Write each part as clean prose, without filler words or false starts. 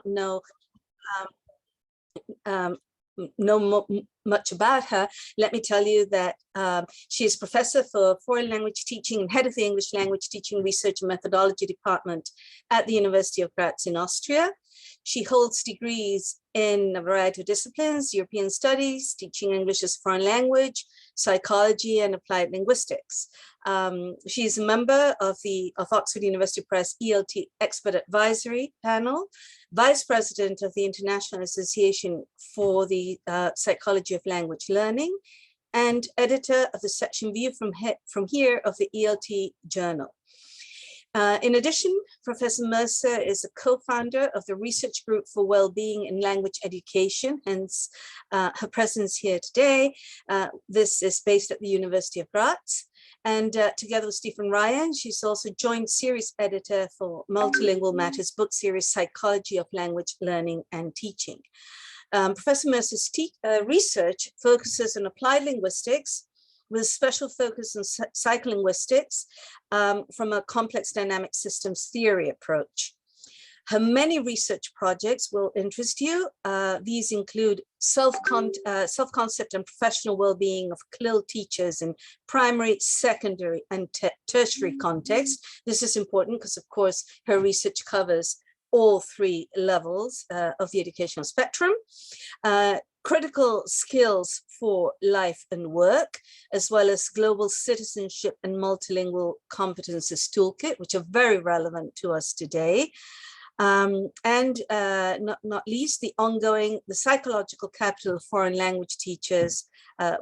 know much about her, let me tell you that she is professor for foreign language teaching and head of the English language teaching research and methodology department at the University of Graz in Austria. She holds degrees in a variety of disciplines: European studies, teaching English as a foreign language, psychology, and applied linguistics. She is a member of Oxford University Press ELT Expert Advisory Panel, Vice President of the International Association for the Psychology of Language Learning, and editor of the section View from Here of the ELT Journal. In addition, Professor Mercer is a co-founder of the Research Group for Wellbeing in Language Education, hence her presence here today. This is based at the University of Graz. And together with Stephen Ryan, she's also joint series editor for Multilingual Matters book series, Psychology of Language Learning and Teaching. Professor Mercer's research focuses on applied linguistics with a special focus on psycholinguistics from a complex dynamic systems theory approach. Her many research projects will interest you. These include self-concept and professional well-being of CLIL teachers in primary, secondary, and tertiary context. This is important because, of course, her research covers all three levels of the educational spectrum. Critical skills for life and work, as well as global citizenship and multilingual competences toolkit, which are very relevant to us today. And not least, the psychological capital of foreign language teachers,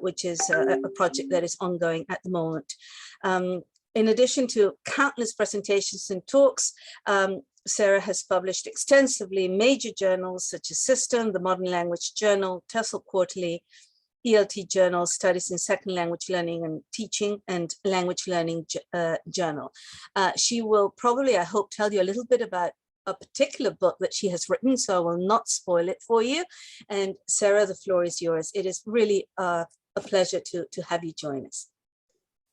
which is a project that is ongoing at the moment. In addition to countless presentations and talks, Sarah has published extensively in major journals such as System, the Modern Language Journal, TESOL Quarterly, ELT Journal, Studies in Second Language Learning and Teaching, and Language Learning Journal. She will probably, I hope, tell you a little bit about a particular book that she has written, so I will not spoil it for you. And Sarah, the floor is yours. It is really a pleasure to have you join us.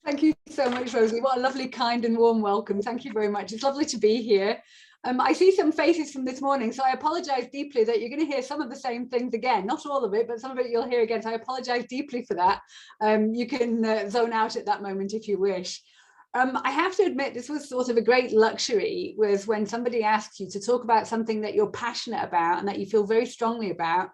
Thank you so much, Rosie. What a lovely, kind and warm welcome. Thank you very much. It's lovely to be here. I see some faces from this morning, so I apologize deeply that you're going to hear some of the same things again. Not all of it, but some of it you'll hear again. So I apologize deeply for that. You can zone out at that moment if you wish. I have to admit, this was sort of a great luxury, was when somebody asks you to talk about something that you're passionate about and that you feel very strongly about,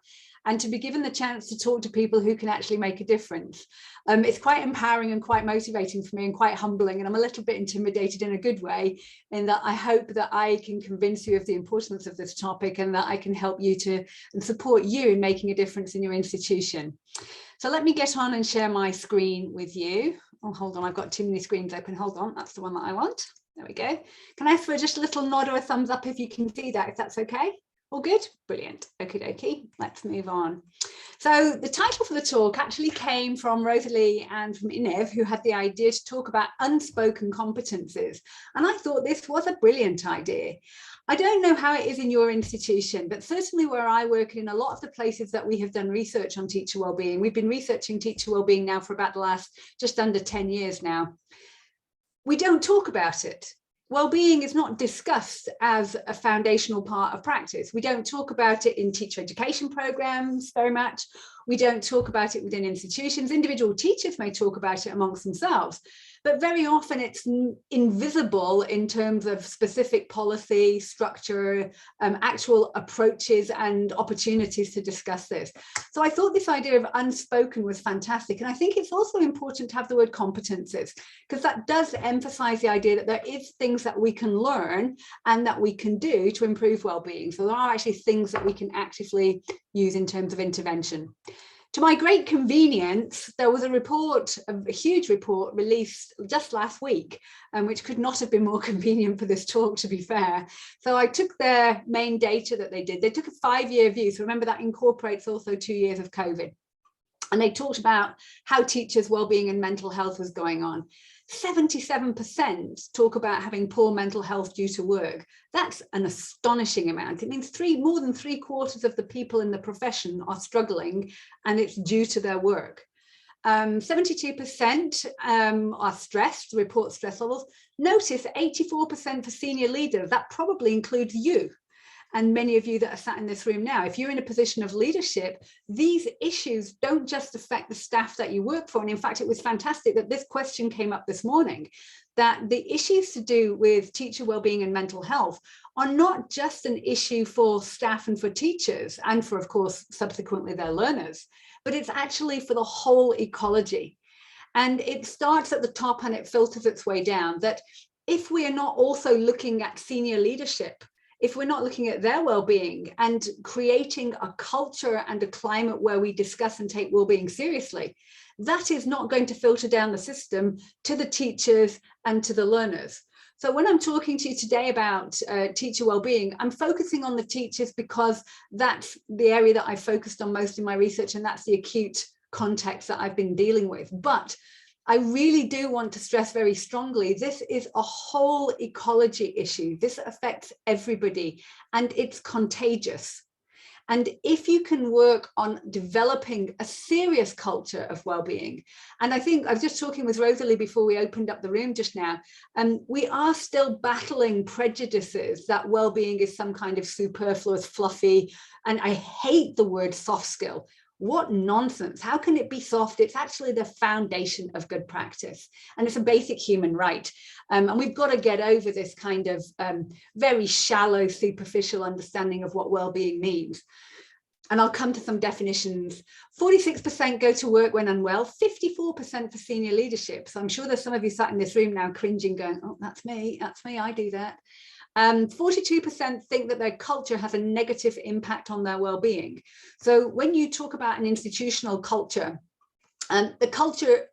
and to be given the chance to talk to people who can actually make a difference. It's quite empowering and quite motivating for me and quite humbling, and I'm a little bit intimidated in a good way, in that I hope that I can convince you of the importance of this topic and that I can help you to and support you in making a difference in your institution. So let me get on and share my screen with you. Oh, hold on, I've got too many screens open. Hold on, that's the one that I want. There we go. Can I ask for just a little nod or a thumbs up if you can see that, if that's okay? All good? Brilliant. Okie dokie. Let's move on. So the title for the talk actually came from Rosalie and from Inev, who had the idea to talk about unspoken competences. And I thought this was a brilliant idea. I don't know how it is in your institution, but certainly where I work, in a lot of the places that we have done research on teacher wellbeing, we've been researching teacher wellbeing now for about the last just under 10 years now. We don't talk about it. Wellbeing is not discussed as a foundational part of practice. We don't talk about it in teacher education programs very much. We don't talk about it within institutions. Individual teachers may talk about it amongst themselves, but very often it's invisible in terms of specific policy, structure, actual approaches and opportunities to discuss this. So I thought this idea of unspoken was fantastic. And I think it's also important to have the word competences, because that does emphasize the idea that there is things that we can learn and that we can do to improve well-being. So there are actually things that we can actively use in terms of intervention. To my great convenience, there was a report, a huge report released just last week, which could not have been more convenient for this talk, to be fair. So I took their main data that they did. They took a 5-year view. So remember, that incorporates also 2 years of COVID. And they talked about how teachers' wellbeing and mental health was going on. 77% talk about having poor mental health due to work. That's an astonishing amount. It means more than 3/4 of the people in the profession are struggling, and it's due to their work. 72% are stressed, report stress levels. Notice 84% for senior leaders. That probably includes you. and many of you that are sat in this room now, if you're in a position of leadership, these issues don't just affect the staff that you work for. And in fact, it was fantastic that this question came up this morning, that the issues to do with teacher wellbeing and mental health are not just an issue for staff and for teachers and for, of course, subsequently their learners, but it's actually for the whole ecology. And it starts at the top and it filters its way down, that if we are not also looking at senior leadership, if we're not looking at their well-being and creating a culture and a climate where we discuss and take well-being seriously, that is not going to filter down the system to the teachers and to the learners. So when I'm talking to you today about teacher well-being, I'm focusing on the teachers because that's the area that I focused on most in my research, and that's the acute context that I've been dealing with. But I really do want to stress very strongly, this is a whole ecology issue. This affects everybody and it's contagious. And if you can work on developing a serious culture of well-being, and I think I was just talking with Rosalie before we opened up the room just now, we are still battling prejudices that well-being is some kind of superfluous, fluffy, and I hate the word soft skill. What nonsense. How can it be soft? It's actually the foundation of good practice. And it's a basic human right. And we've got to get over this kind of very shallow, superficial understanding of what well-being means. And I'll come to some definitions. 46% go to work when unwell, 54% for senior leadership. So I'm sure there's some of you sat in this room now cringing, going, oh, that's me, I do that. 42% think that their culture has a negative impact on their well-being. So when you talk about an institutional culture, the culture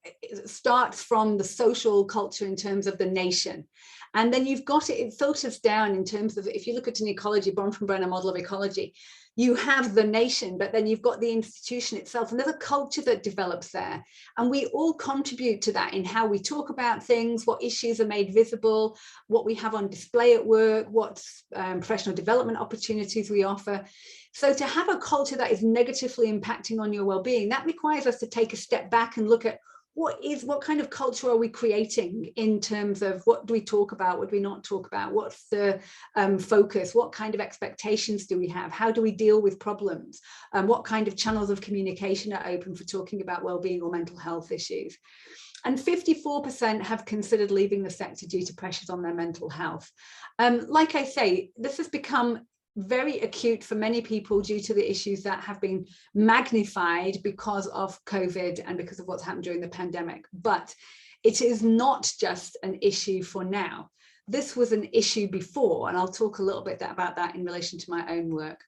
starts from the social culture in terms of the nation. And then you've got it filters down in terms of, if you look at an ecology, Bronfenbrenner model of ecology, you have the nation, but then you've got the institution itself, and there's a culture that develops there. And we all contribute to that in how we talk about things, what issues are made visible, what we have on display at work, what professional development opportunities we offer. So to have a culture that is negatively impacting on your well-being, that requires us to take a step back and look at what kind of culture are we creating in terms of what do we talk about, what do we not talk about, what's the focus, what kind of expectations do we have, how do we deal with problems, what kind of channels of communication are open for talking about well-being or mental health issues. And 54% have considered leaving the sector due to pressures on their mental health. Like I say, this has become very acute for many people due to the issues that have been magnified because of COVID and because of what's happened during the pandemic. But it is not just an issue for now. This was an issue before, and I'll talk a little bit about that in relation to my own work.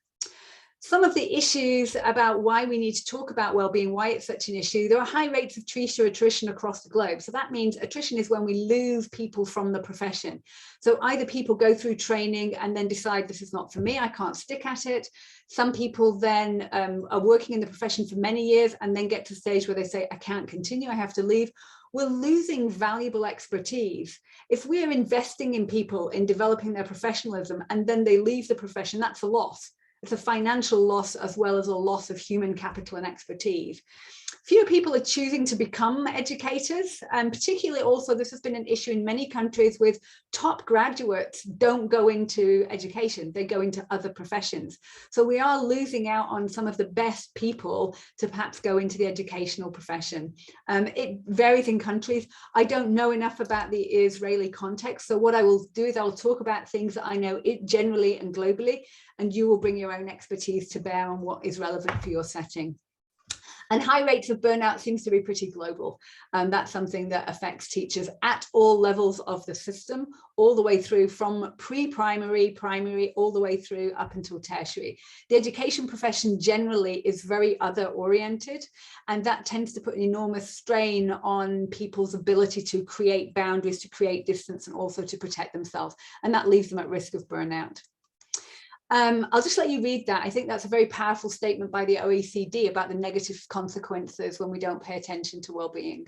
Some of the issues about why we need to talk about well-being, why it's such an issue, there are high rates of teacher attrition across the globe. So that means attrition is when we lose people from the profession. So either people go through training and then decide this is not for me, I can't stick at it. Some people then are working in the profession for many years and then get to the stage where they say, I can't continue, I have to leave. We're losing valuable expertise. If we're investing in people in developing their professionalism and then they leave the profession, that's a loss. It's a financial loss as well as a loss of human capital and expertise. Fewer people are choosing to become educators, and particularly also this has been an issue in many countries with top graduates don't go into education, they go into other professions. So we are losing out on some of the best people to perhaps go into the educational profession. It varies in countries. I don't know enough about the Israeli context, so what I will do is I'll talk about things that I know generally and globally, and you will bring your own expertise to bear on what is relevant for your setting. And high rates of burnout seems to be pretty global. That's something that affects teachers at all levels of the system, all the way through from pre-primary, primary, all the way through up until tertiary. The education profession generally is very other oriented, and that tends to put an enormous strain on people's ability to create boundaries, to create distance, and also to protect themselves. And that leaves them at risk of burnout. I'll just let you read that. I think that's a very powerful statement by the OECD about the negative consequences when we don't pay attention to well-being.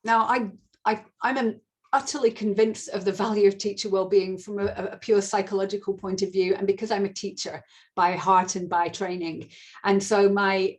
Now, I'm utterly convinced of the value of teacher well-being from a pure psychological point of view, and because I'm a teacher by heart and by training. And so my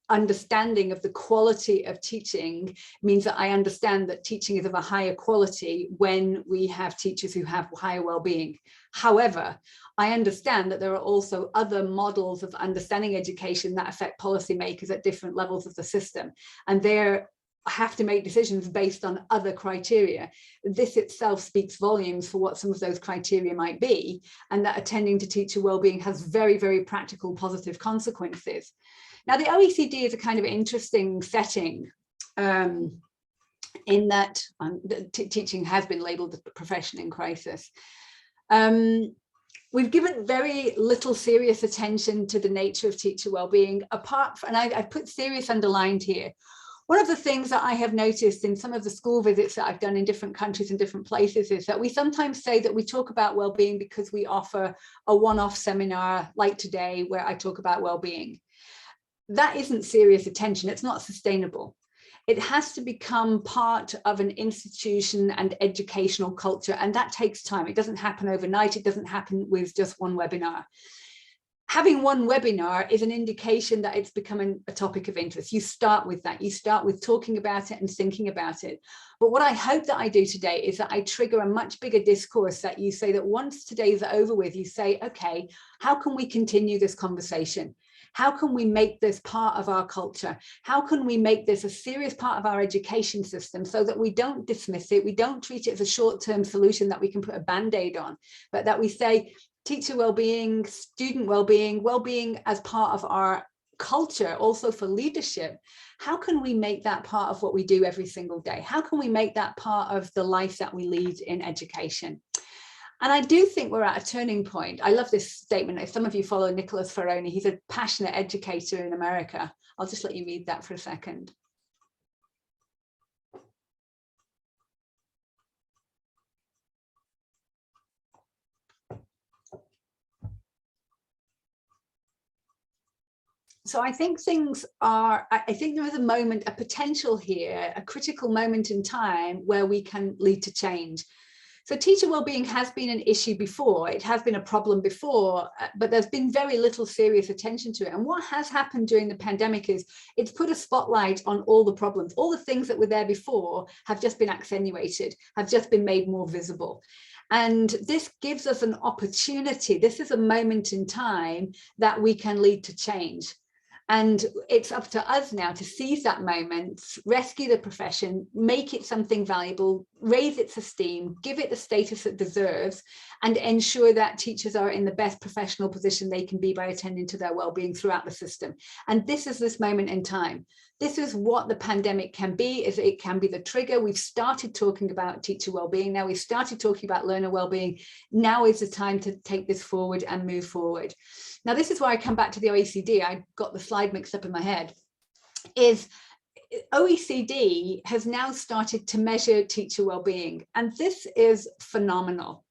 understanding of the quality of teaching means that I understand that teaching is of a higher quality when we have teachers who have higher well-being. However, I understand that there are also other models of understanding education that affect policymakers at different levels of the system, and they have to make decisions based on other criteria. This itself speaks volumes for what some of those criteria might be, and that attending to teacher well-being has very, very practical positive consequences. Now, the OECD is a kind of interesting setting in that teaching has been labelled a profession in crisis. We've given very little serious attention to the nature of teacher well-being, apart from, and I've put serious underlined here. One of the things that I have noticed in some of the school visits that I've done in different countries and different places is that we sometimes say that we talk about well-being because we offer a one-off seminar like today where I talk about well-being. That isn't serious attention. It's not sustainable. It has to become part of an institution and educational culture, and that takes time. It doesn't happen overnight. It doesn't happen with just one webinar. Having one webinar is an indication that it's becoming a topic of interest. You start with that. You start with talking about it and thinking about it. But what I hope that I do today is that I trigger a much bigger discourse, that you say that once today's over with, you say, okay, how can we continue this conversation? How can we make this part of our culture? How can we make this a serious part of our education system so that we don't dismiss it, we don't treat it as a short-term solution that we can put a band-aid on, but that we say teacher well-being, student well-being, well-being as part of our culture, also for leadership. How can we make that part of what we do every single day? How can we make that part of the life that we lead in education? And I do think we're at a turning point. I love this statement. If some of you follow Nicholas Ferroni, he's a passionate educator in America. I'll just let you read that for a second. So I think I think there is a moment, a potential here, a critical moment in time where we can lead to change. So teacher well-being has been an issue before, it has been a problem before, but there's been very little serious attention to it. And what has happened during the pandemic is it's put a spotlight on all the problems. All the things that were there before have just been accentuated, have just been made more visible. And this gives us an opportunity. This is a moment in time that we can lead to change. And it's up to us now to seize that moment, rescue the profession, make it something valuable, raise its esteem, give it the status it deserves, and ensure that teachers are in the best professional position they can be by attending to their well-being throughout the system. And this is this moment in time. This is what the pandemic can be, is it can be the trigger. We've started talking about teacher well-being. Now we've started talking about learner well-being. Now is the time to take this forward and move forward. Now, this is why I come back to the OECD. I got the slide mixed up in my head. Is OECD has now started to measure teacher well-being, and this is phenomenal.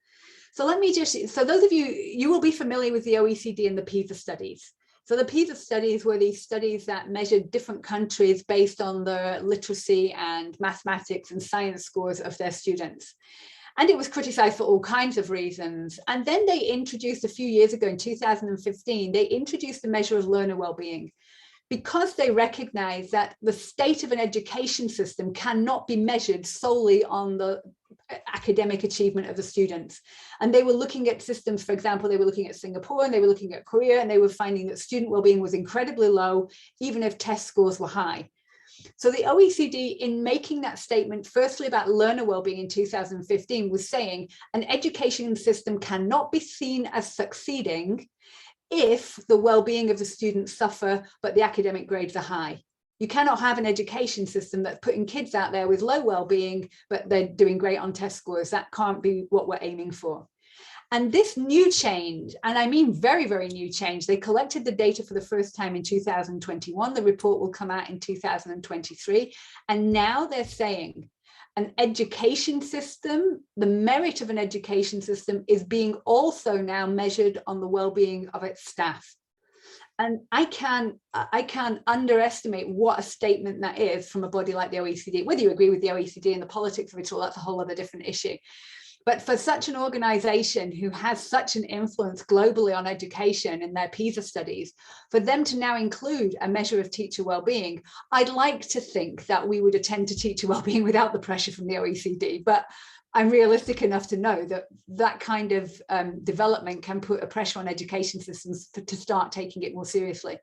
So let me just, so those of you, you will be familiar with the OECD and the PISA studies. So the PISA studies were these studies that measured different countries based on the literacy and mathematics and science scores of their students. And it was criticized for all kinds of reasons. And then they introduced a few years ago in 2015, they introduced the measure of learner well-being, because they recognize that the state of an education system cannot be measured solely on the academic achievement of the students. And they were looking at systems, for example, they were looking at Singapore and they were looking at Korea, and they were finding that student well-being was incredibly low, even if test scores were high. So the OECD, in making that statement, firstly about learner well-being in 2015, was saying an education system cannot be seen as succeeding if the well-being of the students suffer, but the academic grades are high. You cannot have an education system that's putting kids out there with low well-being, but they're doing great on test scores. That can't be what we're aiming for. And this new change, and I mean very, very new change, they collected the data for the first time in 2021. The report will come out in 2023. And now they're saying an education system, the merit of an education system is being also now measured on the well-being of its staff. And I can't underestimate what a statement that is from a body like the OECD. Whether you agree with the OECD and the politics of it all, that's a whole other different issue. But for such an organization who has such an influence globally on education in their PISA studies, for them to now include a measure of teacher well-being, I'd like to think that we would attend to teacher well-being without the pressure from the OECD. But I'm realistic enough to know that that kind of development can put a pressure on education systems to start taking it more seriously.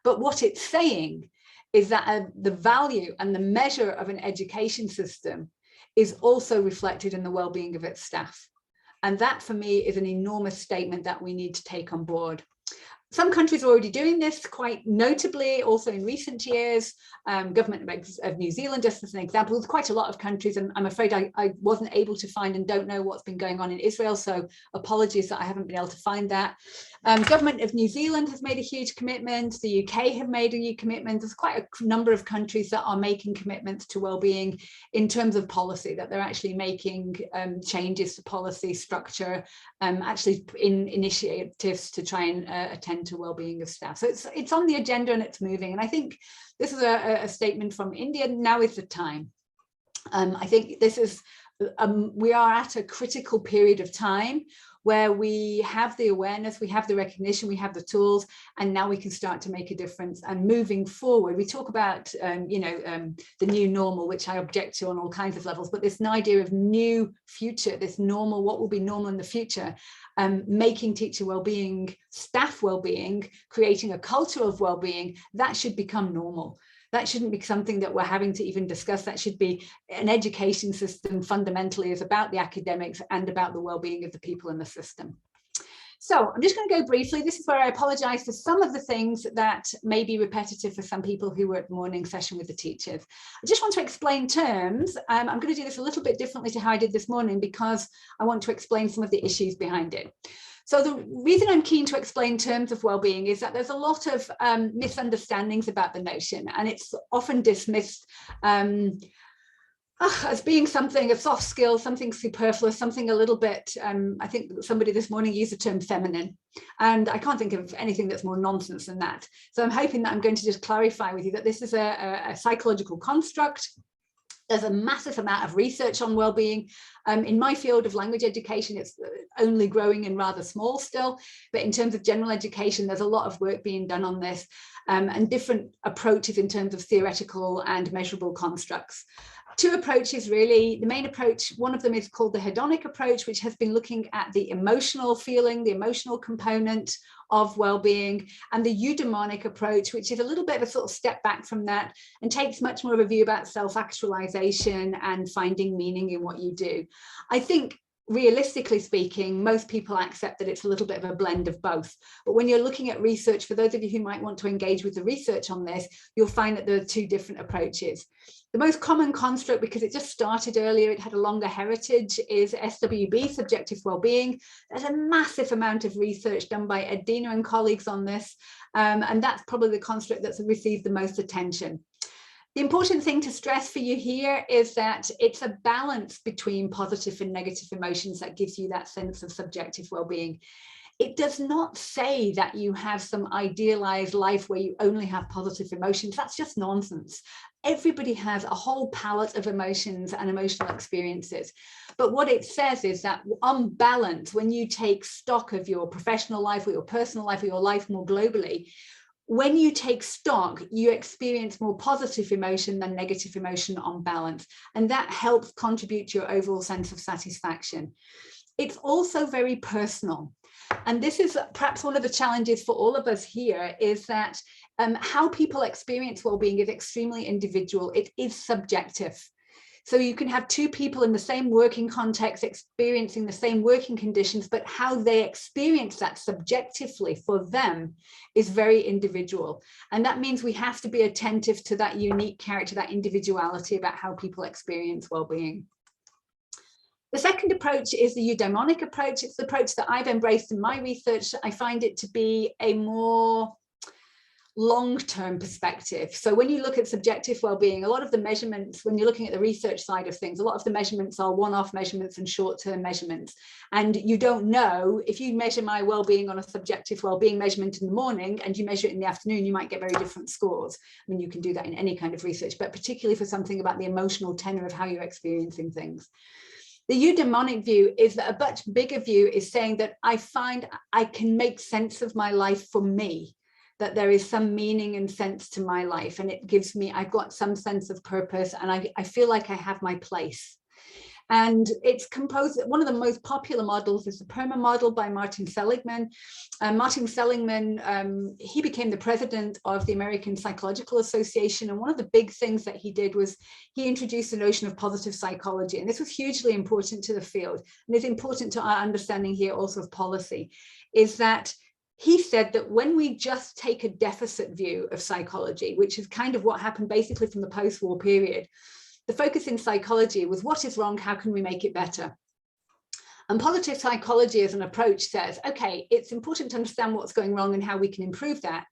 But what it's saying is that the value and the measure of an education system is also reflected in the well-being of its staff. And that for me is an enormous statement that we need to take on board. Some countries are already doing this, quite notably also in recent years. Government of New Zealand, just as an example, there's quite a lot of countries, and I'm afraid I wasn't able to find and don't know what's been going on in Israel, so apologies that I haven't been able to find that. Government of New Zealand has made a huge commitment. The UK have made a huge commitment. There's quite a number of countries that are making commitments to well-being in terms of policy, that they're actually making changes to policy structure, actually in initiatives to try and attend to well-being of staff. So it's on the agenda and it's moving. And I think this is a statement from India. Now is the time. I think this is, we are at a critical period of time where we have the awareness, we have the recognition, we have the tools, and now we can start to make a difference. And moving forward, we talk about, the new normal, which I object to on all kinds of levels, but this idea of new future, this normal, what will be normal in the future, making teacher well-being, staff well-being, creating a culture of well-being, that should become normal. That shouldn't be something that we're having to even discuss. That should be an education system fundamentally is about the academics and about the well-being of the people in the system. So I'm just going to go briefly. This is where I apologize for some of the things that may be repetitive for some people who were at the morning session with the teachers. I just want to explain terms. I'm going to do this a little bit differently to how I did this morning because I want to explain some of the issues behind it. So the reason I'm keen to explain terms of well-being is that there's a lot of misunderstandings about the notion, and it's often dismissed as being something, a soft skill, something superfluous, something a little bit, I think somebody this morning used the term feminine, and I can't think of anything that's more nonsense than that. So I'm hoping that I'm going to just clarify with you that this is a psychological construct. There's a massive amount of research on well-being. In my field of language education, it's only growing and rather small still, but in terms of general education, there's a lot of work being done on this and different approaches in terms of theoretical and measurable constructs. Two approaches really. The main approach, one of them is called the hedonic approach, which has been looking at the emotional feeling, the emotional component of well-being, and the eudaimonic approach, which is a little bit of a sort of step back from that and takes much more of a view about self-actualization and finding meaning in what you do. I think realistically speaking, most people accept that it's a little bit of a blend of both. But when you're looking at research, for those of you who might want to engage with the research on this, you'll find that there are two different approaches. The most common construct, because it just started earlier, it had a longer heritage, is SWB, subjective well-being. There's a massive amount of research done by Ed Diener and colleagues on this, and that's probably the construct that's received the most attention. The important thing to stress for you here is that it's a balance between positive and negative emotions that gives you that sense of subjective well-being. It does not say that you have some idealized life where you only have positive emotions. That's just nonsense. Everybody has a whole palette of emotions and emotional experiences. But what it says is that on balance, when you take stock of your professional life or your personal life or your life more globally, when you take stock, you experience more positive emotion than negative emotion on balance. And that helps contribute to your overall sense of satisfaction. It's also very personal. And this is perhaps one of the challenges for all of us here, is that how people experience well-being is extremely individual. It is subjective. So you can have two people in the same working context experiencing the same working conditions, but how they experience that subjectively for them is very individual. And that means we have to be attentive to that unique character, that individuality about how people experience well-being. The second approach is the eudaimonic approach. It's the approach that I've embraced in my research. I find it to be a more long-term perspective. So when you look at subjective well-being, a lot of the measurements, when you're looking at the research side of things, a lot of the measurements are one-off measurements and short-term measurements. And you don't know, if you measure my well-being on a subjective well-being measurement in the morning and you measure it in the afternoon, you might get very different scores. I mean, you can do that in any kind of research, but particularly for something about the emotional tenor of how you're experiencing things. The eudaimonic view is that a much bigger view is saying that I find I can make sense of my life for me, that there is some meaning and sense to my life, and it gives me, I've got some sense of purpose, and I feel like I have my place. And it's composed, one of the most popular models is the PERMA model by Martin Seligman. Martin Seligman, he became the president of the American Psychological Association, and one of the big things that he did was he introduced the notion of positive psychology, and this was hugely important to the field, and it's important to our understanding here also of policy, is that he said that when we just take a deficit view of psychology, which is kind of what happened basically from the post-war period, the focus in psychology was what is wrong, how can we make it better? And positive psychology as an approach says, okay, it's important to understand what's going wrong and how we can improve that,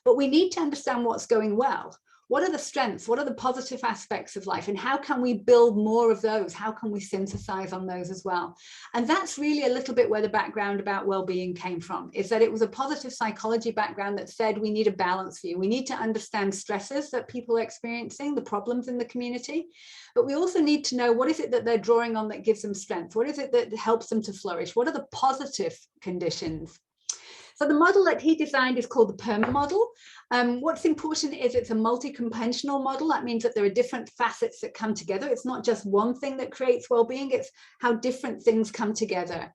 but we need to understand what's going well. What are the strengths? What are the positive aspects of life? And how can we build more of those? How can we synthesize on those as well? And that's really a little bit where the background about well-being came from, is that it was a positive psychology background that said we need a balance view. We need to understand stresses that people are experiencing, the problems in the community, but we also need to know what is it that they're drawing on that gives them strength? What is it that helps them to flourish? What are the positive conditions? So the model that he designed is called the PERMA model. What's important is it's a multi-componental model. That means that there are different facets that come together. It's not just one thing that creates well-being, it's how different things come together.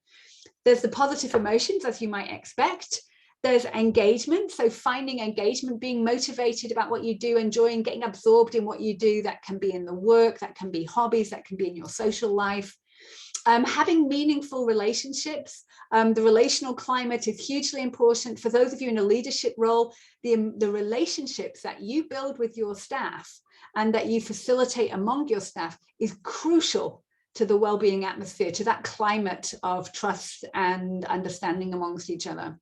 There's the positive emotions, as you might expect. There's engagement, so finding engagement, being motivated about what you do, enjoying getting absorbed in what you do. That can be in the work, that can be hobbies, that can be in your social life. Having meaningful relationships. The relational climate is hugely important. For those of you in a leadership role, the relationships that you build with your staff and that you facilitate among your staff is crucial to the well-being atmosphere, to that climate of trust and understanding amongst each other.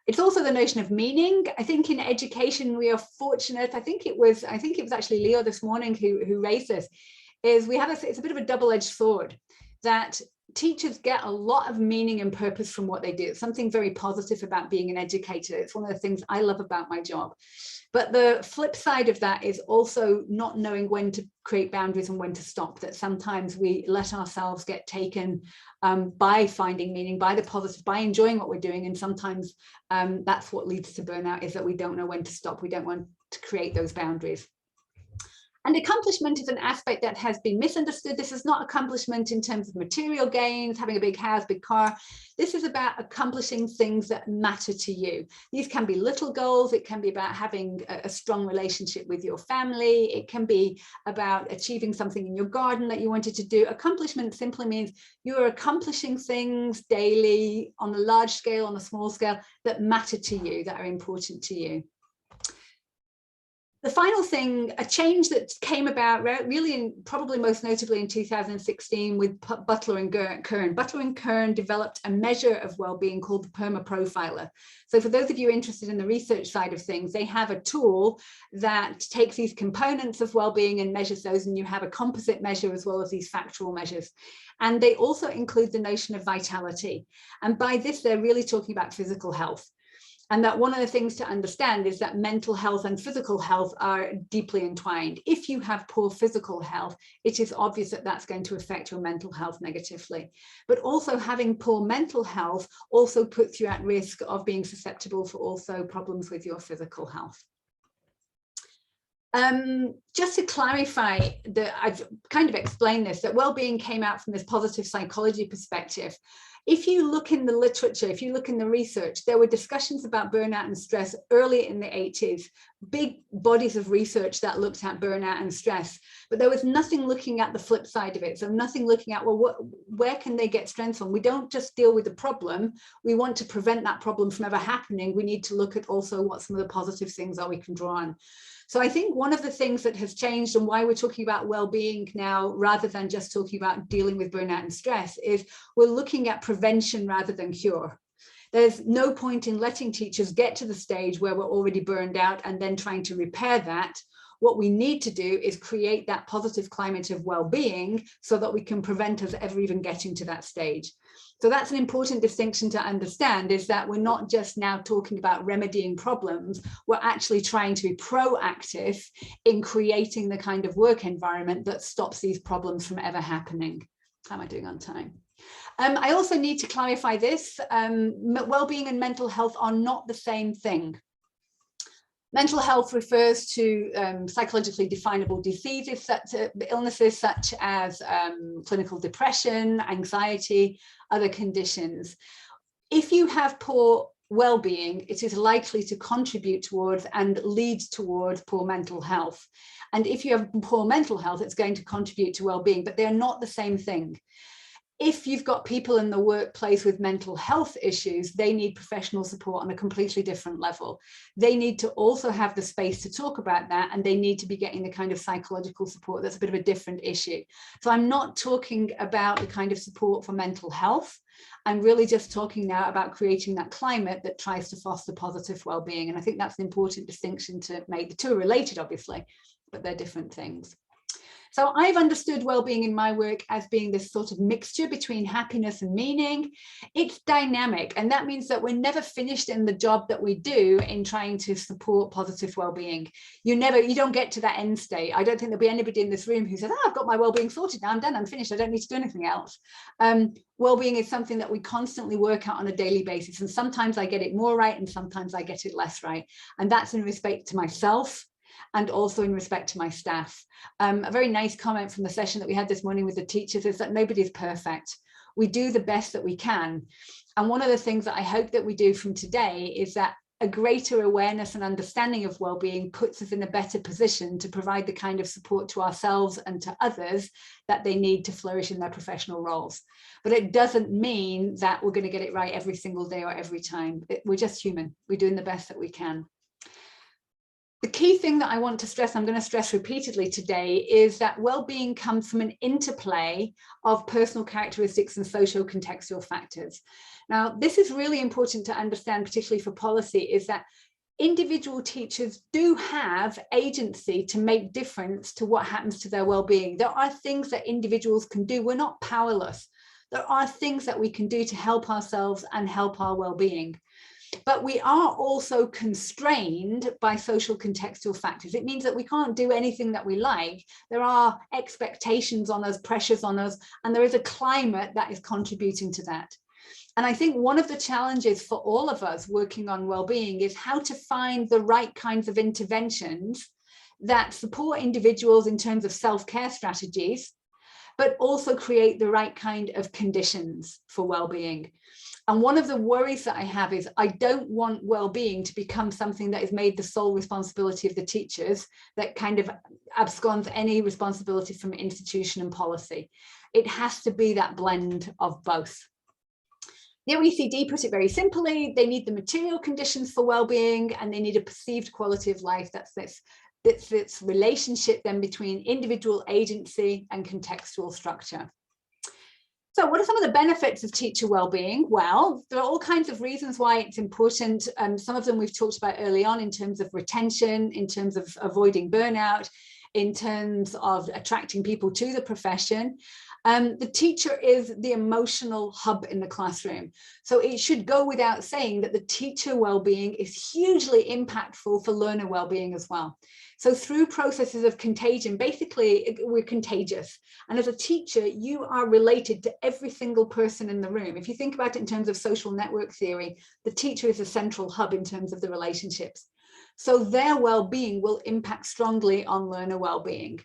It's also the notion of meaning. I think in education, we are fortunate. I think it was actually Leo this morning who raised this, is we have it's a bit of a double-edged sword, that teachers get a lot of meaning and purpose from what they do. It's something very positive about being an educator. It's one of the things I love about my job. But the flip side of that is also not knowing when to create boundaries and when to stop, that sometimes we let ourselves get taken by finding meaning, by the positive, by enjoying what we're doing. And sometimes that's what leads to burnout, is that we don't know when to stop. We don't want to create those boundaries. And accomplishment is an aspect that has been misunderstood. This is not accomplishment in terms of material gains, having a big house, big car. This is about accomplishing things that matter to you. These can be little goals. It can be about having a strong relationship with your family. It can be about achieving something in your garden that you wanted to do. Accomplishment simply means you are accomplishing things daily on a large scale, on a small scale, that matter to you, that are important to you. The final thing, a change that came about really probably most notably in 2016 with Butler and Kern. Butler and Kern developed a measure of well-being called the PERMA Profiler. So for those of you interested in the research side of things, they have a tool that takes these components of well-being and measures those, and you have a composite measure as well as these factual measures. And they also include the notion of vitality. And by this, they're really talking about physical health. And that one of the things to understand is that mental health and physical health are deeply entwined. If you have poor physical health, it is obvious that that's going to affect your mental health negatively. But also having poor mental health also puts you at risk of being susceptible for also problems with your physical health. Just to clarify, I've kind of explained this, that well-being came out from this positive psychology perspective. If you look in the literature, if you look in the research, there were discussions about burnout and stress early in the 80s, big bodies of research that looked at burnout and stress, but there was nothing looking at the flip side of it. So nothing looking at, well, where can they get strength from? We don't just deal with the problem. We want to prevent that problem from ever happening. We need to look at also what some of the positive things are we can draw on. So I think one of the things that has changed and why we're talking about well-being now, rather than just talking about dealing with burnout and stress, is we're looking at prevention rather than cure. There's no point in letting teachers get to the stage where we're already burned out and then trying to repair that. What we need to do is create that positive climate of well-being so that we can prevent us ever even getting to that stage. So that's an important distinction to understand, is that we're not just now talking about remedying problems, we're actually trying to be proactive in creating the kind of work environment that stops these problems from ever happening. How am I doing on time? I also need to clarify this. Well-being and mental health are not the same thing. Mental health refers to psychologically definable diseases, illnesses such as clinical depression, anxiety, other conditions. If you have poor well-being, it is likely to contribute towards and lead towards poor mental health. And if you have poor mental health, it's going to contribute to well-being, but they're not the same thing. If you've got people in the workplace with mental health issues, they need professional support on a completely different level. They need to also have the space to talk about that, and they need to be getting the kind of psychological support that's a bit of a different issue. So I'm not talking about the kind of support for mental health. I'm really just talking now about creating that climate that tries to foster positive well-being. And I think that's an important distinction to make. The two are related, obviously, but they're different things. So I've understood well-being in my work as being this sort of mixture between happiness and meaning. It's dynamic, and that means that we're never finished in the job that we do in trying to support positive well-being. You don't get to that end state. I don't think there'll be anybody in this room who says, I've got my well-being sorted now, I'm done, I'm finished, I don't need to do anything else. Well-being is something that we constantly work out on a daily basis, and sometimes I get it more right and sometimes I get it less right. And that's in respect to myself and also in respect to my staff. A very nice comment from the session that we had this morning with the teachers is that nobody's perfect. We do the best that we can. And one of the things that I hope that we do from today is that a greater awareness and understanding of well-being puts us in a better position to provide the kind of support to ourselves and to others that they need to flourish in their professional roles. But it doesn't mean that we're going to get it right every single day or every time. We're just human. We're doing the best that we can. The key thing that I want to stress, I'm going to stress repeatedly today, is that well-being comes from an interplay of personal characteristics and social contextual factors. Now, this is really important to understand, particularly for policy, is that individual teachers do have agency to make difference to what happens to their well-being. There are things that individuals can do. We're not powerless. There are things that we can do to help ourselves and help our well-being. But we are also constrained by social contextual factors. It means that we can't do anything that we like. There are expectations on us, pressures on us, and there is a climate that is contributing to that. And I think one of the challenges for all of us working on well-being is how to find the right kinds of interventions that support individuals in terms of self-care strategies, but also create the right kind of conditions for well-being. And one of the worries that I have is I don't want well-being to become something that is made the sole responsibility of the teachers, that kind of absconds any responsibility from institution and policy. It has to be that blend of both. The OECD put it very simply: they need the material conditions for well-being, and they need a perceived quality of life. That's this relationship then between individual agency and contextual structure. So what are some of the benefits of teacher well-being? Well, there are all kinds of reasons why it's important. Some of them we've talked about early on in terms of retention, in terms of avoiding burnout, in terms of attracting people to the profession. The teacher is the emotional hub in the classroom. So it should go without saying that the teacher well-being is hugely impactful for learner well-being as well. So through processes of contagion, basically we're contagious. And as a teacher, you are related to every single person in the room. If you think about it in terms of social network theory, the teacher is a central hub in terms of the relationships. So their well-being will impact strongly on learner well-being.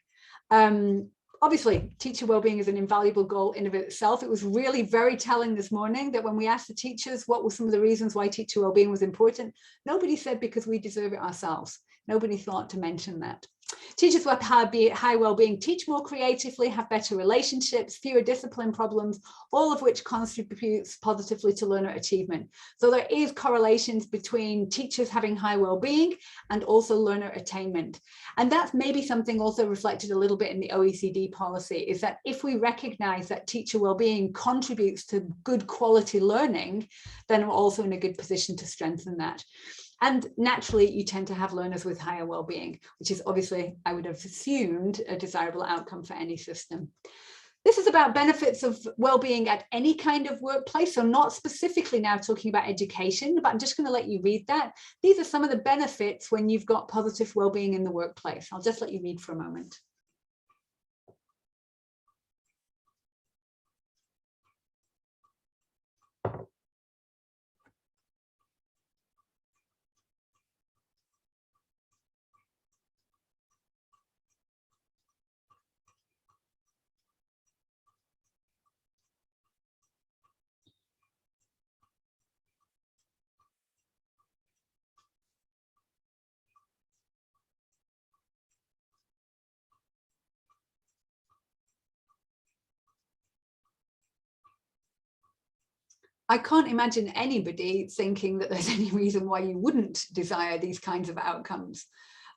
Obviously, teacher well-being is an invaluable goal in of itself. It was really very telling this morning that when we asked the teachers what were some of the reasons why teacher well-being was important, nobody said because we deserve it ourselves. Nobody thought to mention that. Teachers with high well-being teach more creatively, have better relationships, fewer discipline problems, all of which contributes positively to learner achievement. So there is correlations between teachers having high well-being and also learner attainment. And that's maybe something also reflected a little bit in the OECD policy, is that if we recognize that teacher well-being contributes to good quality learning, then we're also in a good position to strengthen that. And naturally, you tend to have learners with higher well-being, which is obviously, I would have assumed, a desirable outcome for any system. This is about benefits of well-being at any kind of workplace. So not specifically now talking about education, but I'm just going to let you read that. These are some of the benefits when you've got positive well-being in the workplace. I'll just let you read for a moment. I can't imagine anybody thinking that there's any reason why you wouldn't desire these kinds of outcomes.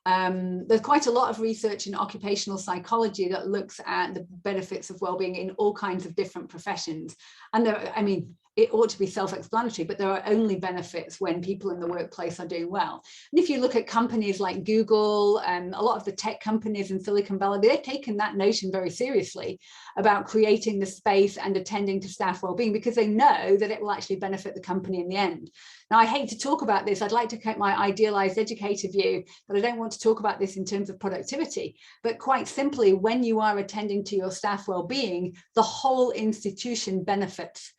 There's quite a lot of research in occupational psychology that looks at the benefits of well-being in all kinds of different professions. And there, I mean, it ought to be self-explanatory, but there are only benefits when people in the workplace are doing well. And if you look at companies like Google and a lot of the tech companies in Silicon Valley, they've taken that notion very seriously about creating the space and attending to staff well-being, because they know that it will actually benefit the company in the end. Now, I hate to talk about this. I'd like to keep my idealized educator view, but I don't want to talk about this in terms of productivity. But quite simply, when you are attending to your staff well-being, the whole institution benefits.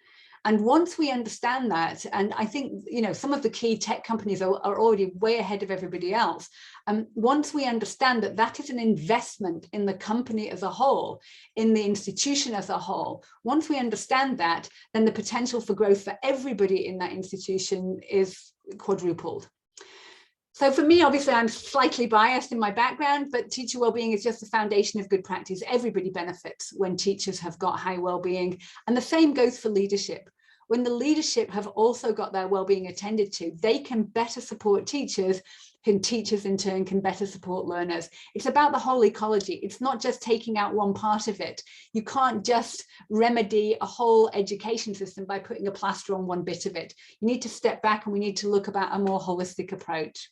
And once we understand that, and I think, you know, some of the key tech companies are already way ahead of everybody else. Once we understand that that is an investment in the company as a whole, in the institution as a whole, once we understand that, then the potential for growth for everybody in that institution is quadrupled. So for me, obviously, I'm slightly biased in my background, but teacher wellbeing is just the foundation of good practice. Everybody benefits when teachers have got high wellbeing. And the same goes for leadership. When the leadership have also got their wellbeing attended to, they can better support teachers, and teachers in turn can better support learners. It's about the whole ecology. It's not just taking out one part of it. You can't just remedy a whole education system by putting a plaster on one bit of it. You need to step back, and we need to look about a more holistic approach.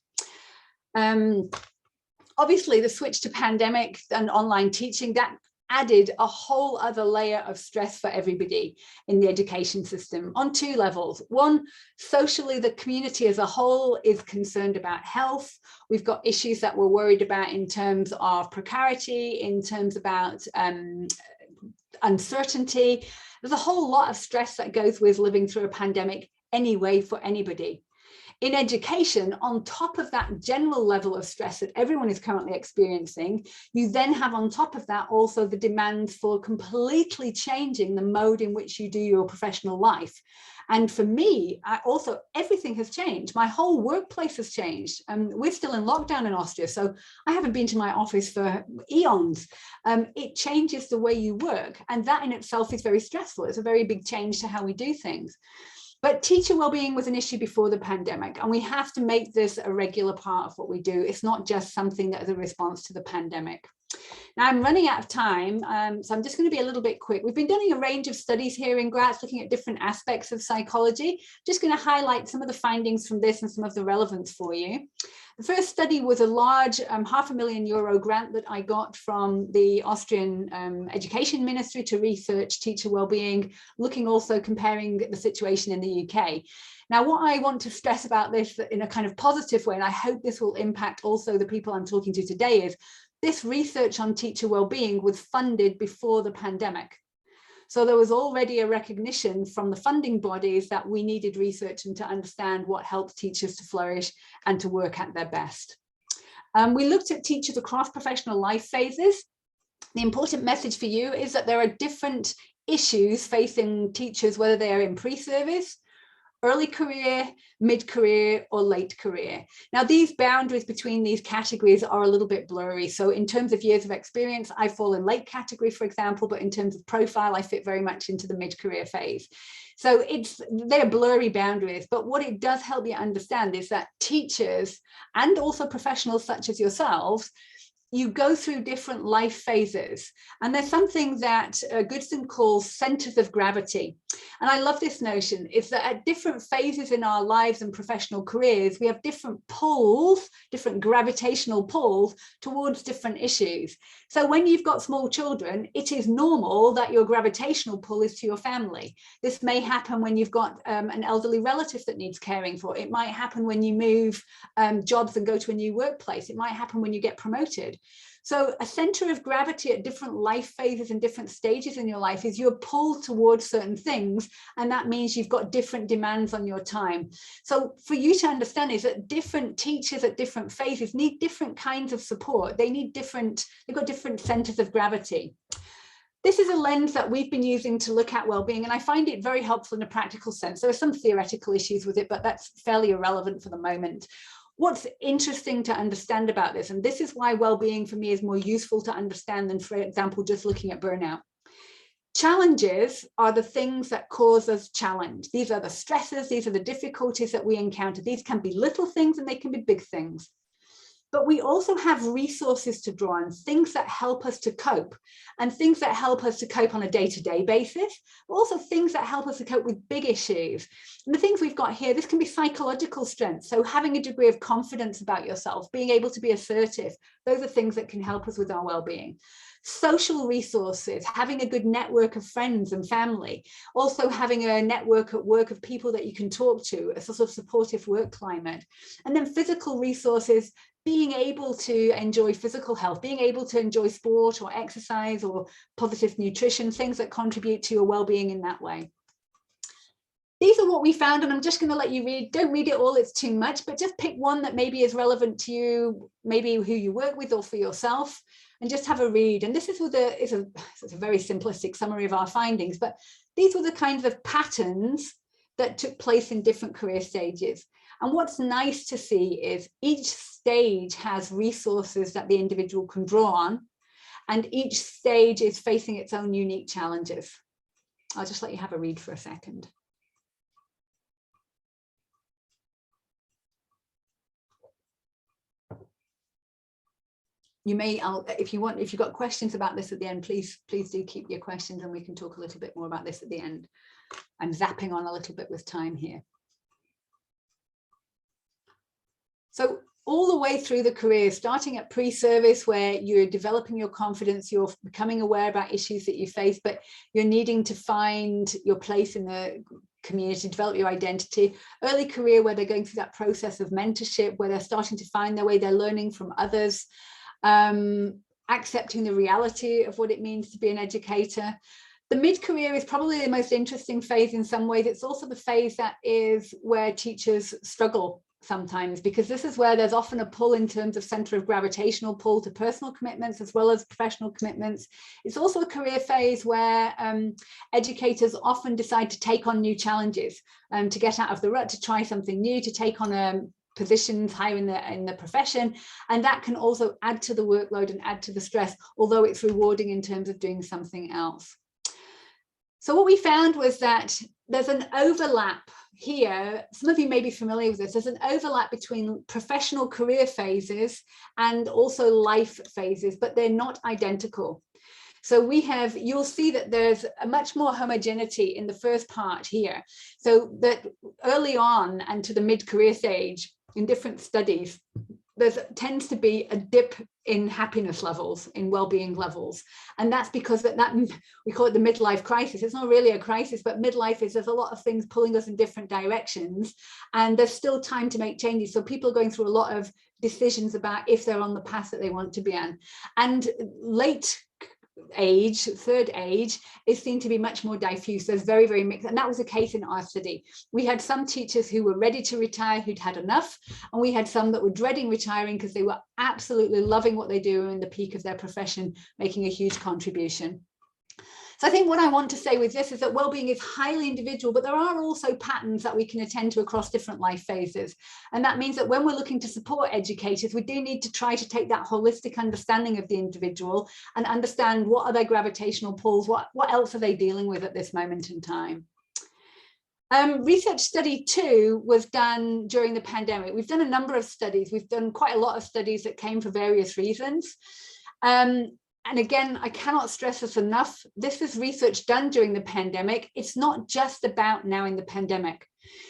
Obviously, the switch to pandemic and online teaching, that added a whole other layer of stress for everybody in the education system on two levels. One, socially, the community as a whole is concerned about health. We've got issues that we're worried about in terms of precarity, in terms about uncertainty. There's a whole lot of stress that goes with living through a pandemic anyway for anybody. In education, on top of that general level of stress that everyone is currently experiencing, you then have on top of that also the demand for completely changing the mode in which you do your professional life. And for me, also, everything has changed. My whole workplace has changed. We're still in lockdown in Austria, so I haven't been to my office for eons. It changes the way you work, and that in itself is very stressful. It's a very big change to how we do things. But teacher wellbeing was an issue before the pandemic, and we have to make this a regular part of what we do. It's not just something that is a response to the pandemic. Now, I'm running out of time, so I'm just going to be a little bit quick. We've been doing a range of studies here in Graz, looking at different aspects of psychology. Just going to highlight some of the findings from this and some of the relevance for you. The first study was a large €500,000 grant that I got from the Austrian Education Ministry to research teacher wellbeing, looking also comparing the situation in the UK. Now, what I want to stress about this in a kind of positive way, and I hope this will impact also the people I'm talking to today, is this research on teacher wellbeing was funded before the pandemic. So there was already a recognition from the funding bodies that we needed research and to understand what helps teachers to flourish and to work at their best. We looked at teachers across professional life phases. The important message for you is that there are different issues facing teachers, whether they are in pre-service, early career, mid-career, or late career. Now, these boundaries between these categories are a little bit blurry. So in terms of years of experience, I fall in late category, for example, but in terms of profile, I fit very much into the mid-career phase. So they're blurry boundaries, but what it does help you understand is that teachers and also professionals such as yourselves, you go through different life phases. And there's something that Goodson calls centers of gravity. And I love this notion, is that at different phases in our lives and professional careers, we have different pulls, different gravitational pulls towards different issues. So when you've got small children, it is normal that your gravitational pull is to your family. This may happen when you've got an elderly relative that needs caring for. It might happen when you move jobs and go to a new workplace. It might happen when you get promoted. So a center of gravity at different life phases and different stages in your life is you're pulled towards certain things, and that means you've got different demands on your time. So for you to understand is that different teachers at different phases need different kinds of support. They've got different centers of gravity. This is a lens that we've been using to look at well-being, and I find it very helpful in a practical sense. There are some theoretical issues with it, but that's fairly irrelevant for the moment. What's interesting to understand about this, and this is why well-being for me is more useful to understand than, for example, just looking at burnout. Challenges are the things that cause us challenge. These are the stresses, these are the difficulties that we encounter. These can be little things and they can be big things. But we also have resources to draw on, things that help us to cope, and things that help us to cope on a day-to-day basis, but also things that help us to cope with big issues. And the things we've got here, this can be psychological strength. So having a degree of confidence about yourself, being able to be assertive, those are things that can help us with our well-being. Social resources, having a good network of friends and family, also having a network at work of people that you can talk to, a sort of supportive work climate. And then physical resources, being able to enjoy physical health, being able to enjoy sport or exercise or positive nutrition, things that contribute to your well-being in that way. These are what we found, and I'm just going to let you read. Don't read it all, it's too much, but just pick one that maybe is relevant to you, maybe who you work with or for yourself, and just have a read. And this is it's a very simplistic summary of our findings, but these were the kinds of patterns that took place in different career stages. And what's nice to see is each stage has resources that the individual can draw on, and each stage is facing its own unique challenges. I'll just let you have a read for a second. You may, if you've got questions about this at the end, please do keep your questions, and we can talk a little bit more about this at the end. I'm zapping on a little bit with time here. So all the way through the career, starting at pre-service, where you're developing your confidence, you're becoming aware about issues that you face, but you're needing to find your place in the community, develop your identity. Early career, where they're going through that process of mentorship, where they're starting to find their way, they're learning from others, accepting the reality of what it means to be an educator. The mid-career is probably the most interesting phase in some ways. It's also the phase that is where teachers struggle sometimes, because this is where there's often a pull in terms of center of gravitational pull to personal commitments as well as professional commitments. It's also a career phase where educators often decide to take on new challenges, to get out of the rut, to try something new, to take on positions higher in the profession, and that can also add to the workload and add to the stress, although it's rewarding in terms of doing something else. So what we found was that there's an overlap here. Some of you may be familiar with this. There's an overlap between professional career phases and also life phases, but they're not identical. So you'll see that there's a much more homogeneity in the first part here. So that early on and to the mid-career stage in different studies, there tends to be a dip in happiness levels, in well-being levels. And that's because we call it the midlife crisis. It's not really a crisis, but midlife there's a lot of things pulling us in different directions, and there's still time to make changes. So people are going through a lot of decisions about if they're on the path that they want to be on. And late age, third age, is seen to be much more diffuse. There's very, very mixed, and that was the case in our study. We had some teachers who were ready to retire, who'd had enough, and we had some that were dreading retiring because they were absolutely loving what they do in the peak of their profession, making a huge contribution. So I think what I want to say with this is that well-being is highly individual, but there are also patterns that we can attend to across different life phases. And that means that when we're looking to support educators, we do need to try to take that holistic understanding of the individual and understand what are their gravitational pulls, what else are they dealing with at this moment in time. Research study 2 was done during the pandemic. We've done a number of studies. We've done quite a lot of studies that came for various reasons. And again, I cannot stress this enough. This is research done during the pandemic. It's not just about now in the pandemic.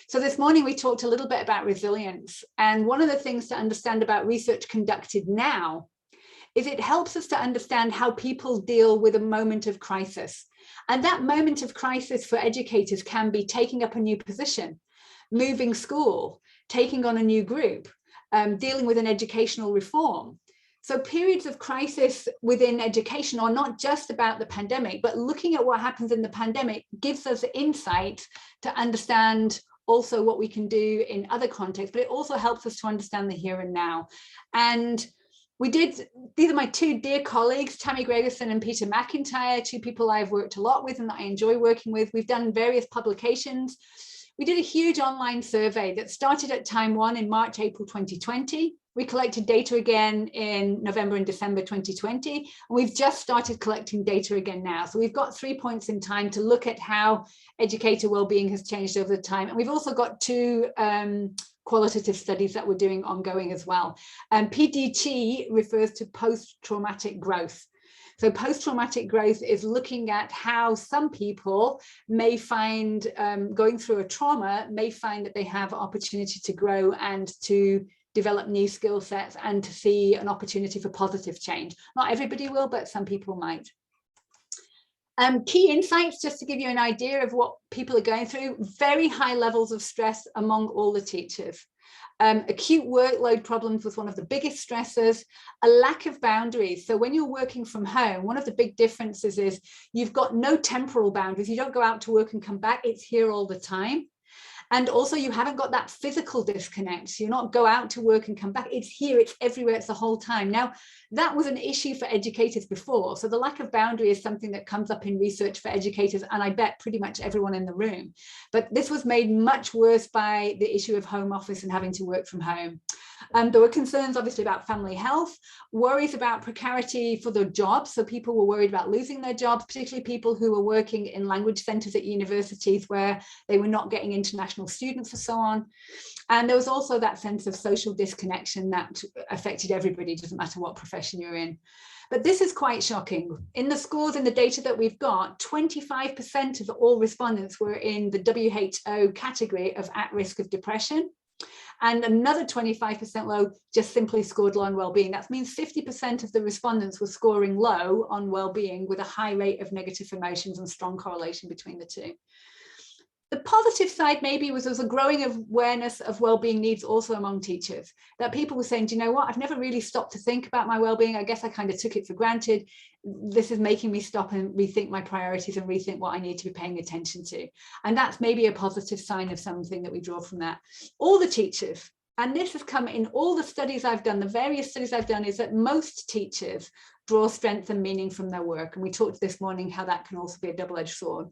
So this morning we talked a little bit about resilience. And one of the things to understand about research conducted now is it helps us to understand how people deal with a moment of crisis. And that moment of crisis for educators can be taking up a new position, moving school, taking on a new group, dealing with an educational reform. So periods of crisis within education are not just about the pandemic, but looking at what happens in the pandemic gives us insight to understand also what we can do in other contexts, but it also helps us to understand the here and now. And these are my two dear colleagues, Tammy Gregerson and Peter McIntyre, two people I've worked a lot with and that I enjoy working with. We've done various publications. We did a huge online survey that started at time 1 in March, April 2020. We collected data again in November and December 2020, and we've just started collecting data again now. So we've got 3 points in time to look at how educator wellbeing has changed over the time. And we've also got 2 qualitative studies that we're doing ongoing as well. PDT refers to post-traumatic growth. So post-traumatic growth is looking at how some people may find, going through a trauma, may find that they have opportunity to grow and to develop new skill sets and to see an opportunity for positive change. Not everybody will, but some people might. Key insights, just to give you an idea of what people are going through: very high levels of stress among all the teachers. Acute workload problems was one of the biggest stressors. A lack of boundaries. So when you're working from home, one of the big differences is you've got no temporal boundaries. You don't go out to work and come back. It's here all the time. And also you haven't got that physical disconnect. So you not go out to work and come back. It's here, it's everywhere, it's the whole time. Now, that was an issue for educators before. So the lack of boundary is something that comes up in research for educators, and I bet pretty much everyone in the room. But this was made much worse by the issue of home office and having to work from home. There were concerns obviously about family health, worries about precarity for their jobs. So people were worried about losing their jobs, particularly people who were working in language centres at universities where they were not getting international students and so on. And there was also that sense of social disconnection that affected everybody, doesn't matter what profession you're in. But this is quite shocking. In the scores, in the data that we've got, 25% of all respondents were in the WHO category of at risk of depression. And another 25% low just simply scored low on well-being. That means 50% of the respondents were scoring low on well-being, with a high rate of negative emotions and strong correlation between the two. The positive side maybe was there was a growing awareness of well-being needs also among teachers, that people were saying, do you know what, I've never really stopped to think about my well-being. I guess I kind of took it for granted. This is making me stop and rethink my priorities and rethink what I need to be paying attention to. And that's maybe a positive sign of something that we draw from that. All the teachers, and this has come in all the studies I've done, the various studies I've done, is that most teachers draw strength and meaning from their work. And we talked this morning how that can also be a double-edged sword.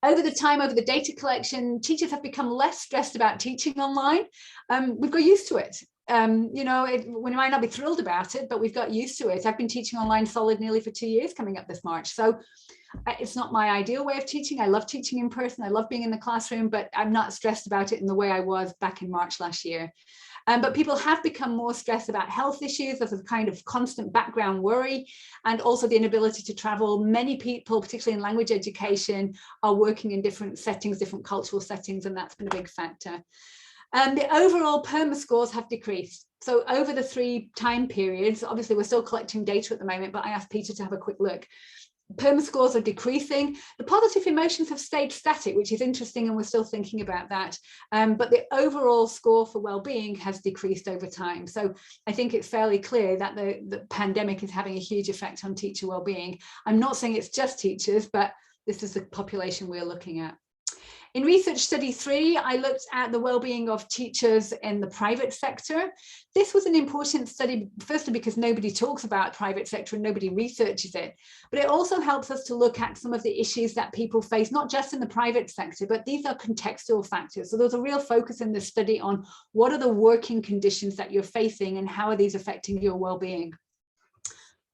Over the time, over the data collection, teachers have become less stressed about teaching online. We've got used to it. You know, we might not be thrilled about it, but we've got used to it. I've been teaching online solid nearly for 2 years coming up this March. So it's not my ideal way of teaching. I love teaching in person. I love being in the classroom, but I'm not stressed about it in the way I was back in March last year. But people have become more stressed about health issues. There's a kind of constant background worry, and also the inability to travel. Many people, particularly in language education, are working in different settings, different cultural settings, and that's been a big factor. The overall PERMA scores have decreased. So over the 3 time periods, obviously we're still collecting data at the moment, but I asked Peter to have a quick look. PERMA scores are decreasing. The positive emotions have stayed static, which is interesting, and we're still thinking about that. But the overall score for well-being has decreased over time. So I think it's fairly clear that the pandemic is having a huge effect on teacher well-being. I'm not saying it's just teachers, but this is the population we're looking at. In research study 3, I looked at the well-being of teachers in the private sector. This was an important study, firstly because nobody talks about private sector and nobody researches it, but it also helps us to look at some of the issues that people face, not just in the private sector, but these are contextual factors. So there's a real focus in this study on what are the working conditions that you're facing and how are these affecting your well-being.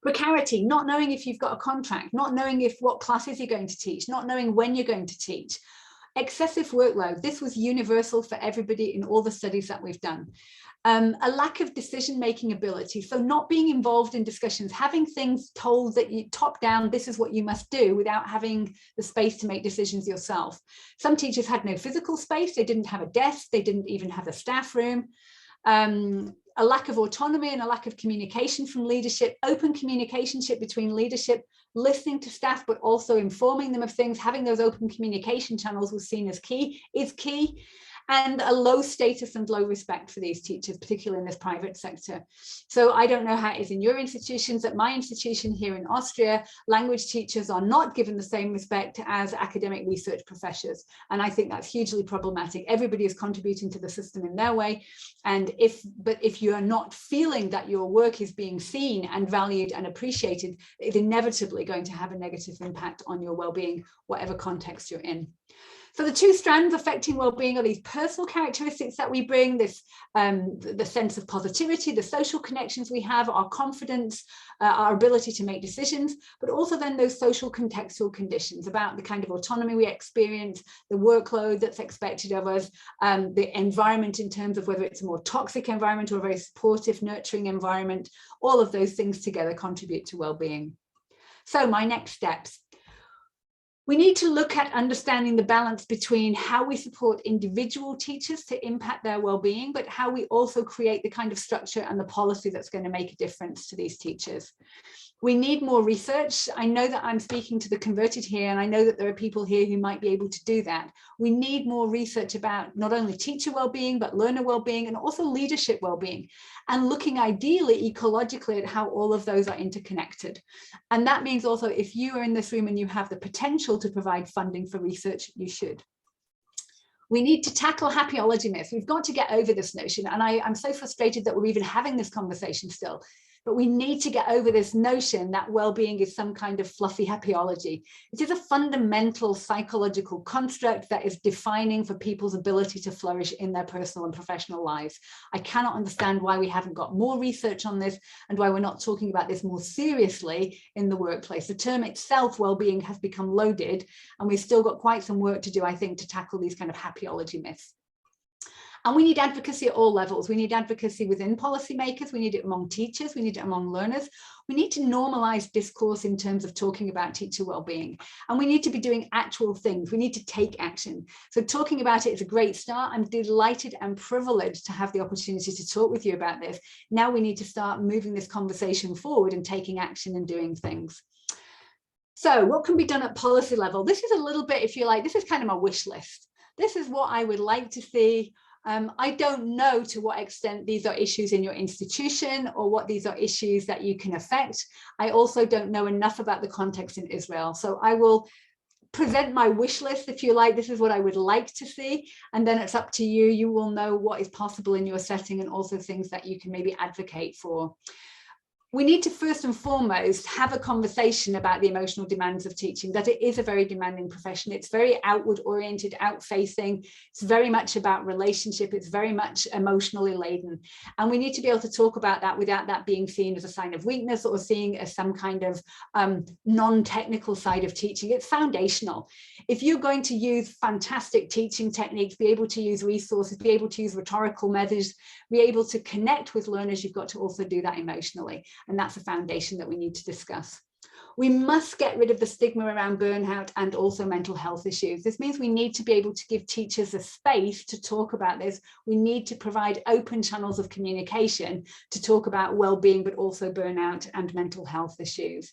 Precarity, not knowing if you've got a contract, not knowing what classes you're going to teach, not knowing when you're going to teach. Excessive workload, this was universal for everybody in all the studies that we've done. A lack of decision-making ability, so not being involved in discussions, having things told that you top down, this is what you must do, without having the space to make decisions yourself. Some teachers had no physical space, they didn't have a desk, they didn't even have a staff room. A lack of autonomy and a lack of communication from leadership, open communication between leadership, listening to staff, but also informing them of things, having those open communication channels was seen as key, and a low status and low respect for these teachers, particularly in this private sector. So I don't know how it is in your institutions. At my institution here in Austria, language teachers are not given the same respect as academic research professors. And I think that's hugely problematic. Everybody is contributing to the system in their way. And if you are not feeling that your work is being seen and valued and appreciated, it's inevitably going to have a negative impact on your well-being, whatever context you're in. So the two strands affecting well-being are these personal characteristics that we bring, this the sense of positivity, the social connections we have, our confidence, our ability to make decisions, but also then those social contextual conditions about the kind of autonomy we experience, the workload that's expected of us, the environment in terms of whether it's a more toxic environment or a very supportive, nurturing environment. All of those things together contribute to well-being. So my next steps. We need to look at understanding the balance between how we support individual teachers to impact their well-being, but how we also create the kind of structure and the policy that's going to make a difference to these teachers. We need more research. I know that I'm speaking to the converted here, and I know that there are people here who might be able to do that. We need more research about not only teacher well-being, but learner well-being and also leadership well-being, and looking ideally ecologically at how all of those are interconnected. And that means also if you are in this room and you have the potential to provide funding for research, you should. We need to tackle happyology myths. We've got to get over this notion. And I'm so frustrated that we're even having this conversation still. But we need to get over this notion that well-being is some kind of fluffy happyology. It is a fundamental psychological construct that is defining for people's ability to flourish in their personal and professional lives. I cannot understand why we haven't got more research on this and why we're not talking about this more seriously in the workplace. The term itself, well-being, has become loaded, and we've still got quite some work to do, I think, to tackle these kind of happyology myths. And we need advocacy at all levels. We need advocacy within policymakers. We need it among teachers. We need it among learners. We need to normalize discourse in terms of talking about teacher well-being. And we need to be doing actual things. We need to take action. So talking about it is a great start. I'm delighted and privileged to have the opportunity to talk with you about this. Now we need to start moving this conversation forward and taking action and doing things. So what can be done at policy level? This is a little bit, if you like, this is kind of my wish list. This is what I would like to see. I don't know to what extent these are issues in your institution or what these are issues that you can affect. I also don't know enough about the context in Israel. So I will present my wish list, if you like. This is what I would like to see. And then it's up to you. You will know what is possible in your setting and also things that you can maybe advocate for. We need to first and foremost have a conversation about the emotional demands of teaching, that it is a very demanding profession. It's very outward oriented, out facing. It's very much about relationship. It's very much emotionally laden. And we need to be able to talk about that without that being seen as a sign of weakness or seen as some kind of non-technical side of teaching. It's foundational. If you're going to use fantastic teaching techniques, be able to use resources, be able to use rhetorical methods, be able to connect with learners, you've got to also do that emotionally. And that's a foundation that we need to discuss. We must get rid of the stigma around burnout and also mental health issues. This means we need to be able to give teachers a space to talk about this. We need to provide open channels of communication to talk about well-being, but also burnout and mental health issues.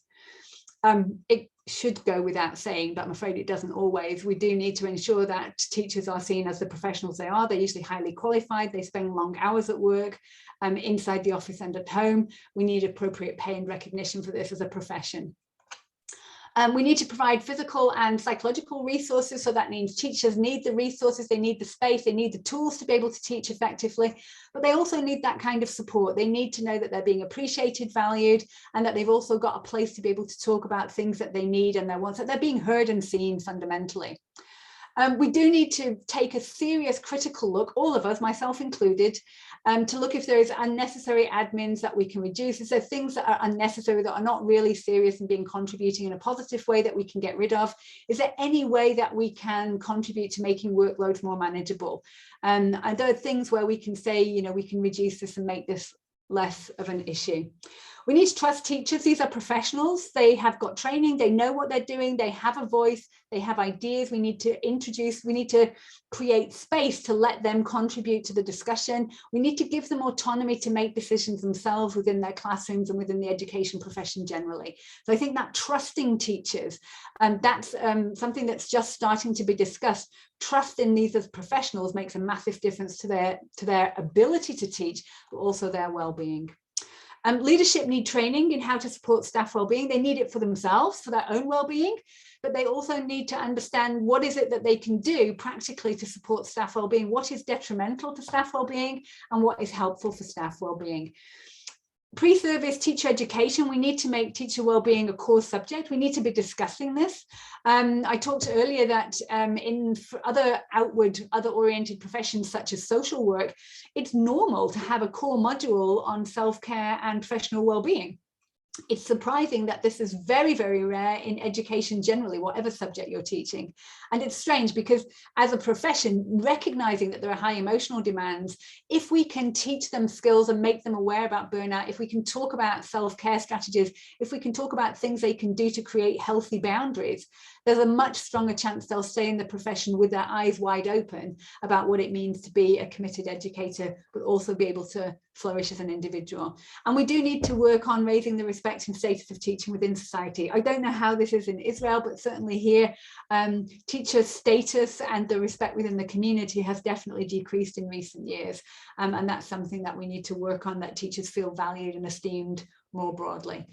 It should go without saying, but I'm afraid it doesn't always. We do need to ensure that teachers are seen as the professionals they are. They're usually highly qualified. They spend long hours at work, inside the office and at home. We need appropriate pay and recognition for this as a profession. We need to provide physical and psychological resources. So that means teachers need the resources, they need the space, they need the tools to be able to teach effectively, but they also need that kind of support. They need to know that they're being appreciated, valued, and that they've also got a place to be able to talk about things that they need and their wants, that they're being heard and seen fundamentally. We do need to take a serious critical look, all of us, myself included, to look if there is unnecessary admins that we can reduce. Is there things that are unnecessary, that are not really serious and being contributing in a positive way, that we can get rid of? Is there any way that we can contribute to making workloads more manageable? And there are things where we can say, you know, we can reduce this and make this less of an issue. We need to trust teachers. These are professionals. They have got training. They know what they're doing. They have a voice. They have ideas. We need to create space to let them contribute to the discussion. We need to give them autonomy to make decisions themselves within their classrooms and within the education profession generally. So I think that trusting teachers, and that's something that's just starting to be discussed. Trust in these as professionals makes a massive difference to their ability to teach, but also their well-being. Leadership need training in how to support staff well-being. They need it for themselves, for their own well-being, but they also need to understand what is it that they can do practically to support staff well-being, what is detrimental to staff well-being, and what is helpful for staff well-being. Pre-service teacher education, we need to make teacher well-being a core subject. We need to be discussing this. I talked earlier that in other oriented professions such as social work, it's normal to have a core module on self-care and professional well-being. It's surprising that this is very, very rare in education generally, whatever subject you're teaching. And it's strange because as a profession, recognizing that there are high emotional demands, if we can teach them skills and make them aware about burnout, if we can talk about self-care strategies, if we can talk about things they can do to create healthy boundaries, there's a much stronger chance they'll stay in the profession with their eyes wide open about what it means to be a committed educator, but also be able to flourish as an individual. And we do need to work on raising the respect and status of teaching within society. I don't know how this is in Israel, but certainly here, teacher status and the respect within the community has definitely decreased in recent years. And that's something that we need to work on, that teachers feel valued and esteemed more broadly.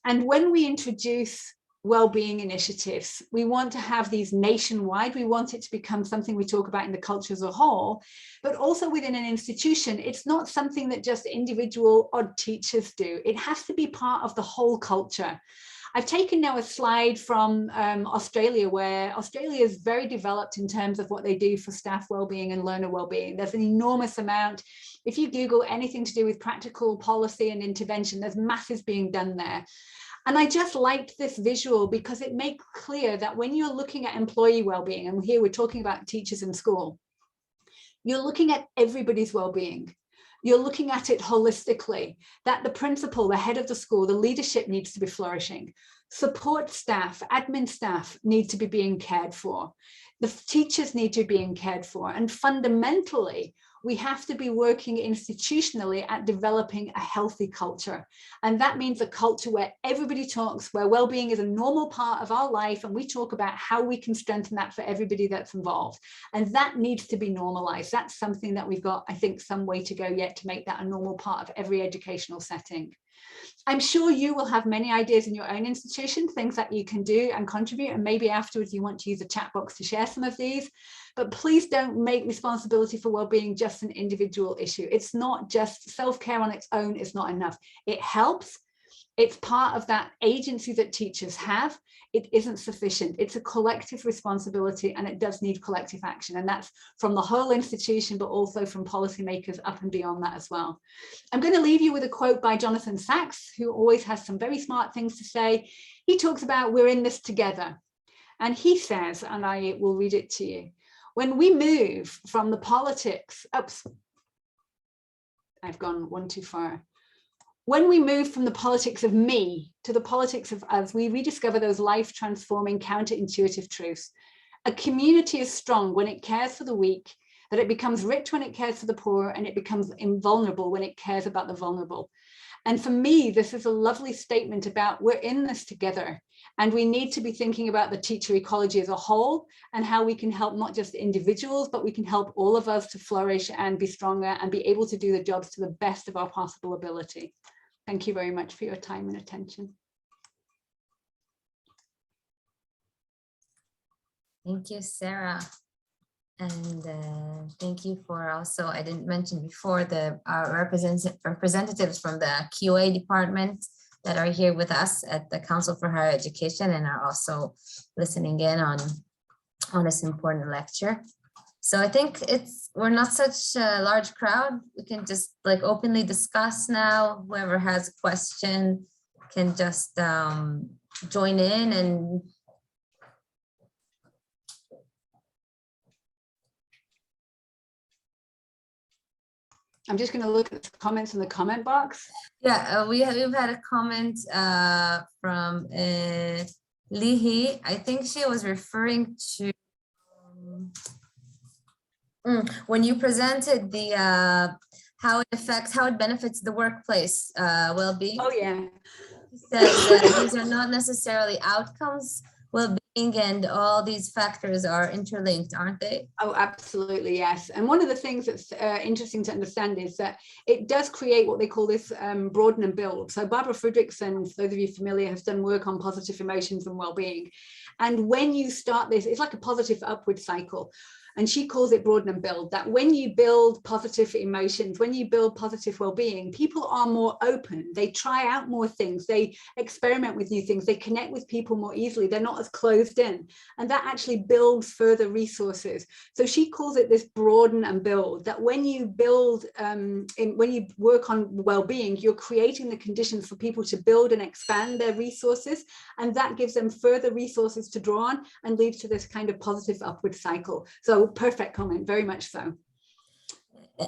And when we introduce well-being initiatives, we want to have these nationwide. We want it to become something we talk about in the culture as a whole, but also within an institution. It's not something that just individual odd teachers do. It has to be part of the whole culture. I've taken now a slide from Australia, where Australia is very developed in terms of what they do for staff well-being and learner well-being. There's an enormous amount. If you Google anything to do with practical policy and intervention, there's masses being done there. And I just liked this visual because it makes clear that when you're looking at employee well-being, and here we're talking about teachers in school, you're looking at everybody's well-being. You're looking at it holistically, that the principal, the head of the school, the leadership needs to be flourishing. Support staff, admin staff need to be being cared for. The teachers need to be being cared for. And fundamentally, we have to be working institutionally at developing a healthy culture. And that means a culture where everybody talks, where well-being is a normal part of our life, and we talk about how we can strengthen that for everybody that's involved. And that needs to be normalized. That's something that we've got, I think, some way to go yet to make that a normal part of every educational setting. I'm sure you will have many ideas in your own institution, things that you can do and contribute, and maybe afterwards you want to use a chat box to share some of these. But please don't make responsibility for well-being just an individual issue. It's not just self-care on its own is not enough. It helps. It's part of that agency that teachers have. It isn't sufficient. It's a collective responsibility, and it does need collective action. And that's from the whole institution, but also from policymakers up and beyond that as well. I'm going to leave you with a quote by Jonathan Sachs, who always has some very smart things to say. He talks about, we're in this together. And he says, and I will read it to you, when we move from the politics, oops, I've gone one too far. When we move from the politics of me to the politics of us, we rediscover those life-transforming, counterintuitive truths. A community is strong when it cares for the weak, that it becomes rich when it cares for the poor, and it becomes invulnerable when it cares about the vulnerable. And for me, this is a lovely statement about we're in this together, and we need to be thinking about the teacher ecology as a whole and how we can help not just individuals, but we can help all of us to flourish and be stronger and be able to do the jobs to the best of our possible ability. Thank you very much for your time and attention. Thank you, Sarah. And thank you for also, I didn't mention before, the representatives from the QA department that are here with us at the Council for Higher Education and are also listening in on this important lecture. So I think we're not such a large crowd. We can just like openly discuss now. Whoever has a question can just join in and I'm just going to look at the comments in the comment box. Yeah, we've had a comment from Lihi. I think she was referring to when you presented the how it benefits the workplace well-being. Oh yeah. She says that these are not necessarily outcomes. Well-being and all these factors are interlinked, aren't they? Oh, absolutely, yes. And one of the things that's interesting to understand is that it does create what they call this broaden and build. So Barbara Fredrickson, for those of you familiar, has done work on positive emotions and well-being. And when you start this, it's like a positive upward cycle. And she calls it broaden and build, that when you build positive emotions, when you build positive well-being, people are more open. They try out more things. They experiment with new things. They connect with people more easily. They're not as closed in. And that actually builds further resources. So she calls it this broaden and build, that when you build, when you work on well-being, you're creating the conditions for people to build and expand their resources. And that gives them further resources to draw on and leads to this kind of positive upward cycle. So perfect comment, very much so.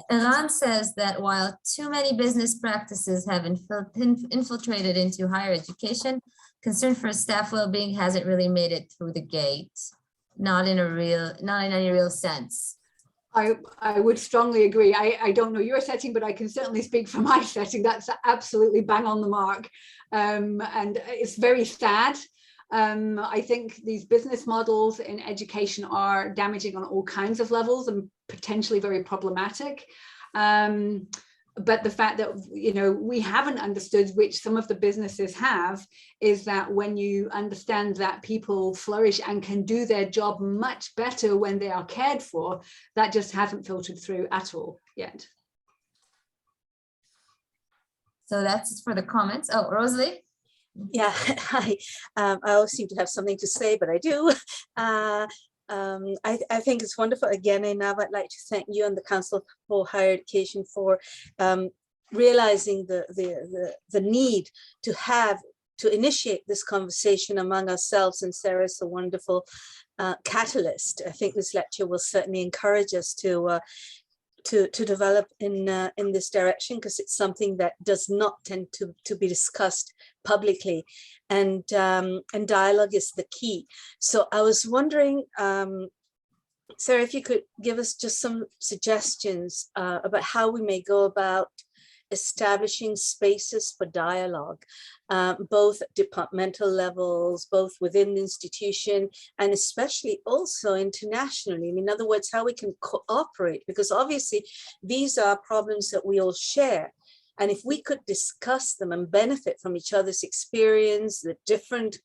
Iran says that while too many business practices have infiltrated into higher education, concern for staff well-being hasn't really made it through the gate, not in any real sense. I would strongly agree. I don't know your setting, but I can certainly speak for my setting. That's absolutely bang on the mark. And it's very sad. I think these business models in education are damaging on all kinds of levels and potentially very problematic. But the fact that, you know, we haven't understood, which some of the businesses have, is that when you understand that people flourish and can do their job much better when they are cared for, that just hasn't filtered through at all yet. So that's for the comments. Oh, Rosalie? Yeah, I always seem to have something to say, but I do. I think it's wonderful. Again, I'd like to thank you and the Council for Higher Education for realizing the need to initiate this conversation among ourselves, and Sarah is a wonderful catalyst. I think this lecture will certainly encourage us to develop in this direction, because it's something that does not tend to be discussed publicly, and dialogue is the key. So I was wondering, Sarah, if you could give us just some suggestions about how we may go about establishing spaces for dialogue, both at departmental levels, both within the institution, and especially also internationally. In other words, how we can cooperate, because obviously these are problems that we all share. And if we could discuss them and benefit from each other's experience, the different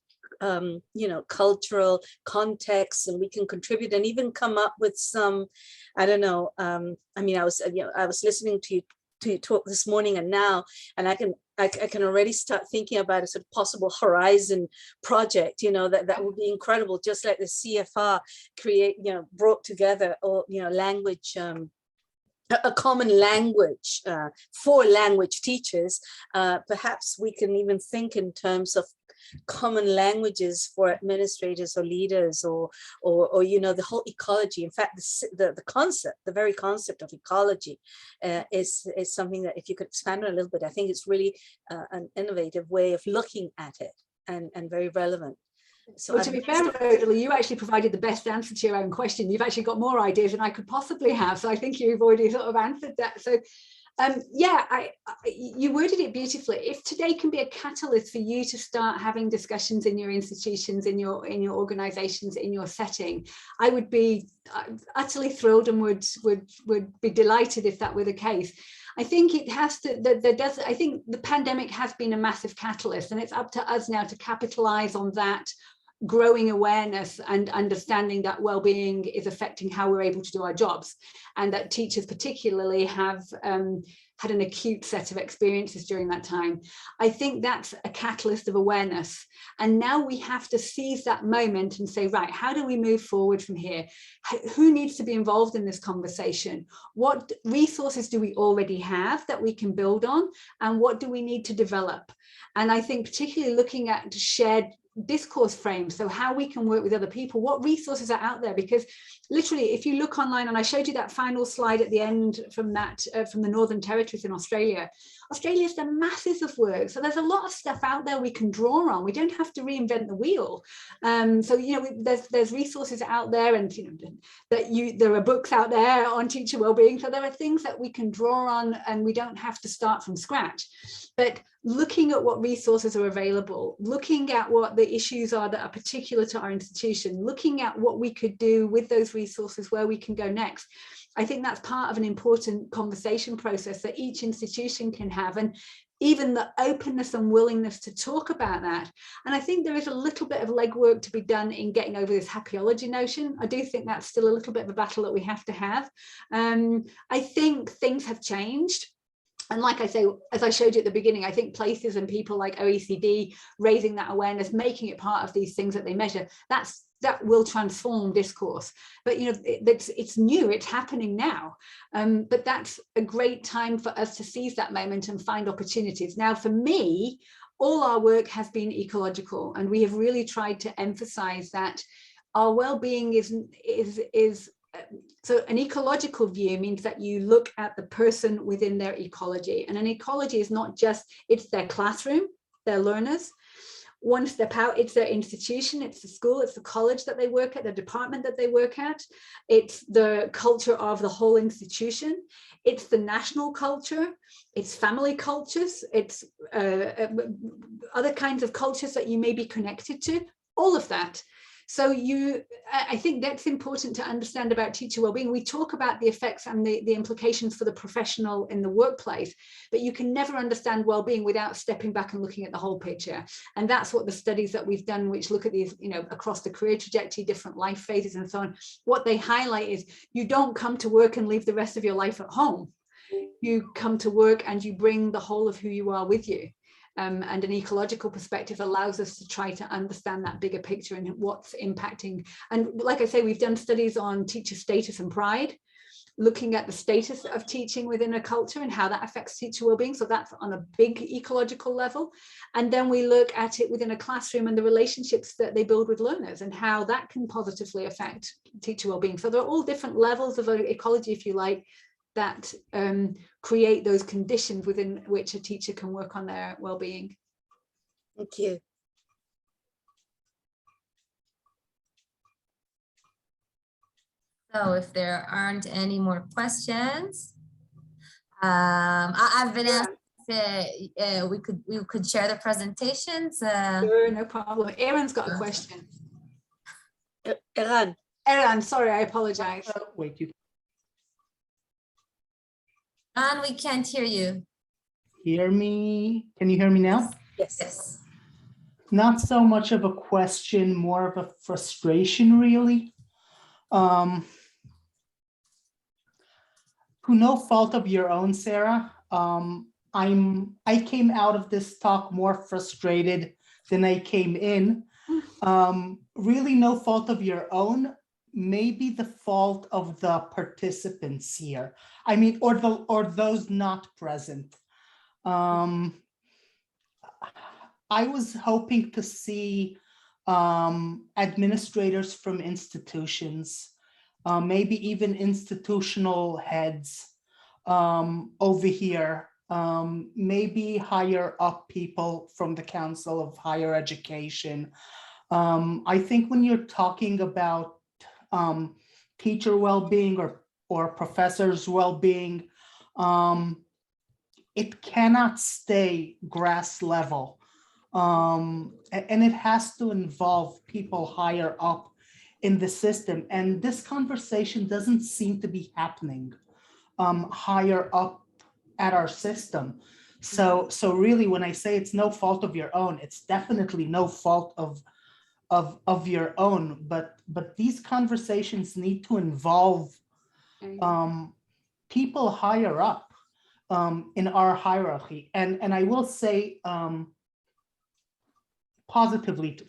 cultural contexts, and we can contribute and even come up with some, I don't know, I was listening to you talk this morning and now, and I can already start thinking about a sort of possible horizon project, that would be incredible, just like the CFR brought together all, language, a common language for language teachers. Perhaps we can even think in terms of common languages for administrators or leaders, or the whole ecology. In fact, the very concept of ecology is something that, if you could expand on a little bit, I think it's really an innovative way of looking at it, and very relevant. So, well, to be fair, Rosalie, you actually provided the best answer to your own question. You've actually got more ideas than I could possibly have. So I think you've already sort of answered that. So you worded it beautifully. If today can be a catalyst for you to start having discussions in your institutions, in your organizations, in your setting, I would be utterly thrilled and would be delighted if that were the case. I think it has to, I think the pandemic has been a massive catalyst, and it's up to us now to capitalize on that growing awareness and understanding that well-being is affecting how we're able to do our jobs, and that teachers particularly have had an acute set of experiences during that time. I think that's a catalyst of awareness. And now we have to seize that moment and say, right, how do we move forward from here? Who needs to be involved in this conversation? What resources do we already have that we can build on? And what do we need to develop? And I think particularly looking at shared discourse frames, so how we can work with other people, what resources are out there, because literally if you look online, and I showed you that final slide at the end from that from the Northern Territories in Australia's done masses of work, so there's a lot of stuff out there we can draw on. We don't have to reinvent the wheel. So you know, there's resources out there, and you know there are books out there on teacher wellbeing, so there are things that we can draw on, and we don't have to start from scratch. But looking at what resources are available, looking at what the issues are that are particular to our institution, looking at what we could do with those resources, where we can go next. I think that's part of an important conversation process that each institution can have, and even the openness and willingness to talk about that. And I think there is a little bit of legwork to be done in getting over this happyology notion. I do think that's still a little bit of a battle that we have to have. I think things have changed. And like I say, as I showed you at the beginning, I think places and people like OECD raising that awareness, making it part of these things that they measure, that will transform discourse. But you know, it's new, it's happening now. But that's a great time for us to seize that moment and find opportunities. Now, for me, all our work has been ecological, and we have really tried to emphasize that our well-being is so an ecological view means that you look at the person within their ecology, and an ecology is not just, it's their classroom, their learners. One step out, it's their institution, it's the school, it's the college that they work at, the department that they work at, it's the culture of the whole institution, it's the national culture, it's family cultures, it's other kinds of cultures that you may be connected to, all of that. So I think that's important to understand about teacher wellbeing. We talk about the effects and the implications for the professional in the workplace, but you can never understand wellbeing without stepping back and looking at the whole picture. And that's what the studies that we've done, which look at these, you know, across the career trajectory, different life phases and so on, what they highlight is you don't come to work and leave the rest of your life at home. You come to work and you bring the whole of who you are with you. And an ecological perspective allows us to try to understand that bigger picture and what's impacting. And like I say, we've done studies on teacher status and pride, looking at the status of teaching within a culture and how that affects teacher wellbeing. So that's on a big ecological level. And then we look at it within a classroom and the relationships that they build with learners and how that can positively affect teacher wellbeing. So there are all different levels of ecology, if you like, that create those conditions within which a teacher can work on their well-being. Thank you. So if there aren't any more questions, I've been asked if we could share the presentations. Sure, no problem. Aaron's got a question. Eran, sorry, I apologize. Wait, you And we can't hear you. hear me? Can you hear me now? yes. Yes. Not so much of a question, more of a frustration, really. To no fault of your own, Sarah, I came out of this talk more frustrated than I came in. Really no fault of your own, maybe the fault of the participants here. I mean, or those not present. I was hoping to see administrators from institutions, maybe even institutional heads over here, maybe higher up people from the Council of Higher Education. I think when you're talking about teacher well-being or professors' well-being, it cannot stay grass level. And it has to involve people higher up in the system. And this conversation doesn't seem to be happening higher up at our system. So really, when I say it's no fault of your own, it's definitely no fault of of your own, but these conversations need to involve people higher up in our hierarchy. And I will say positively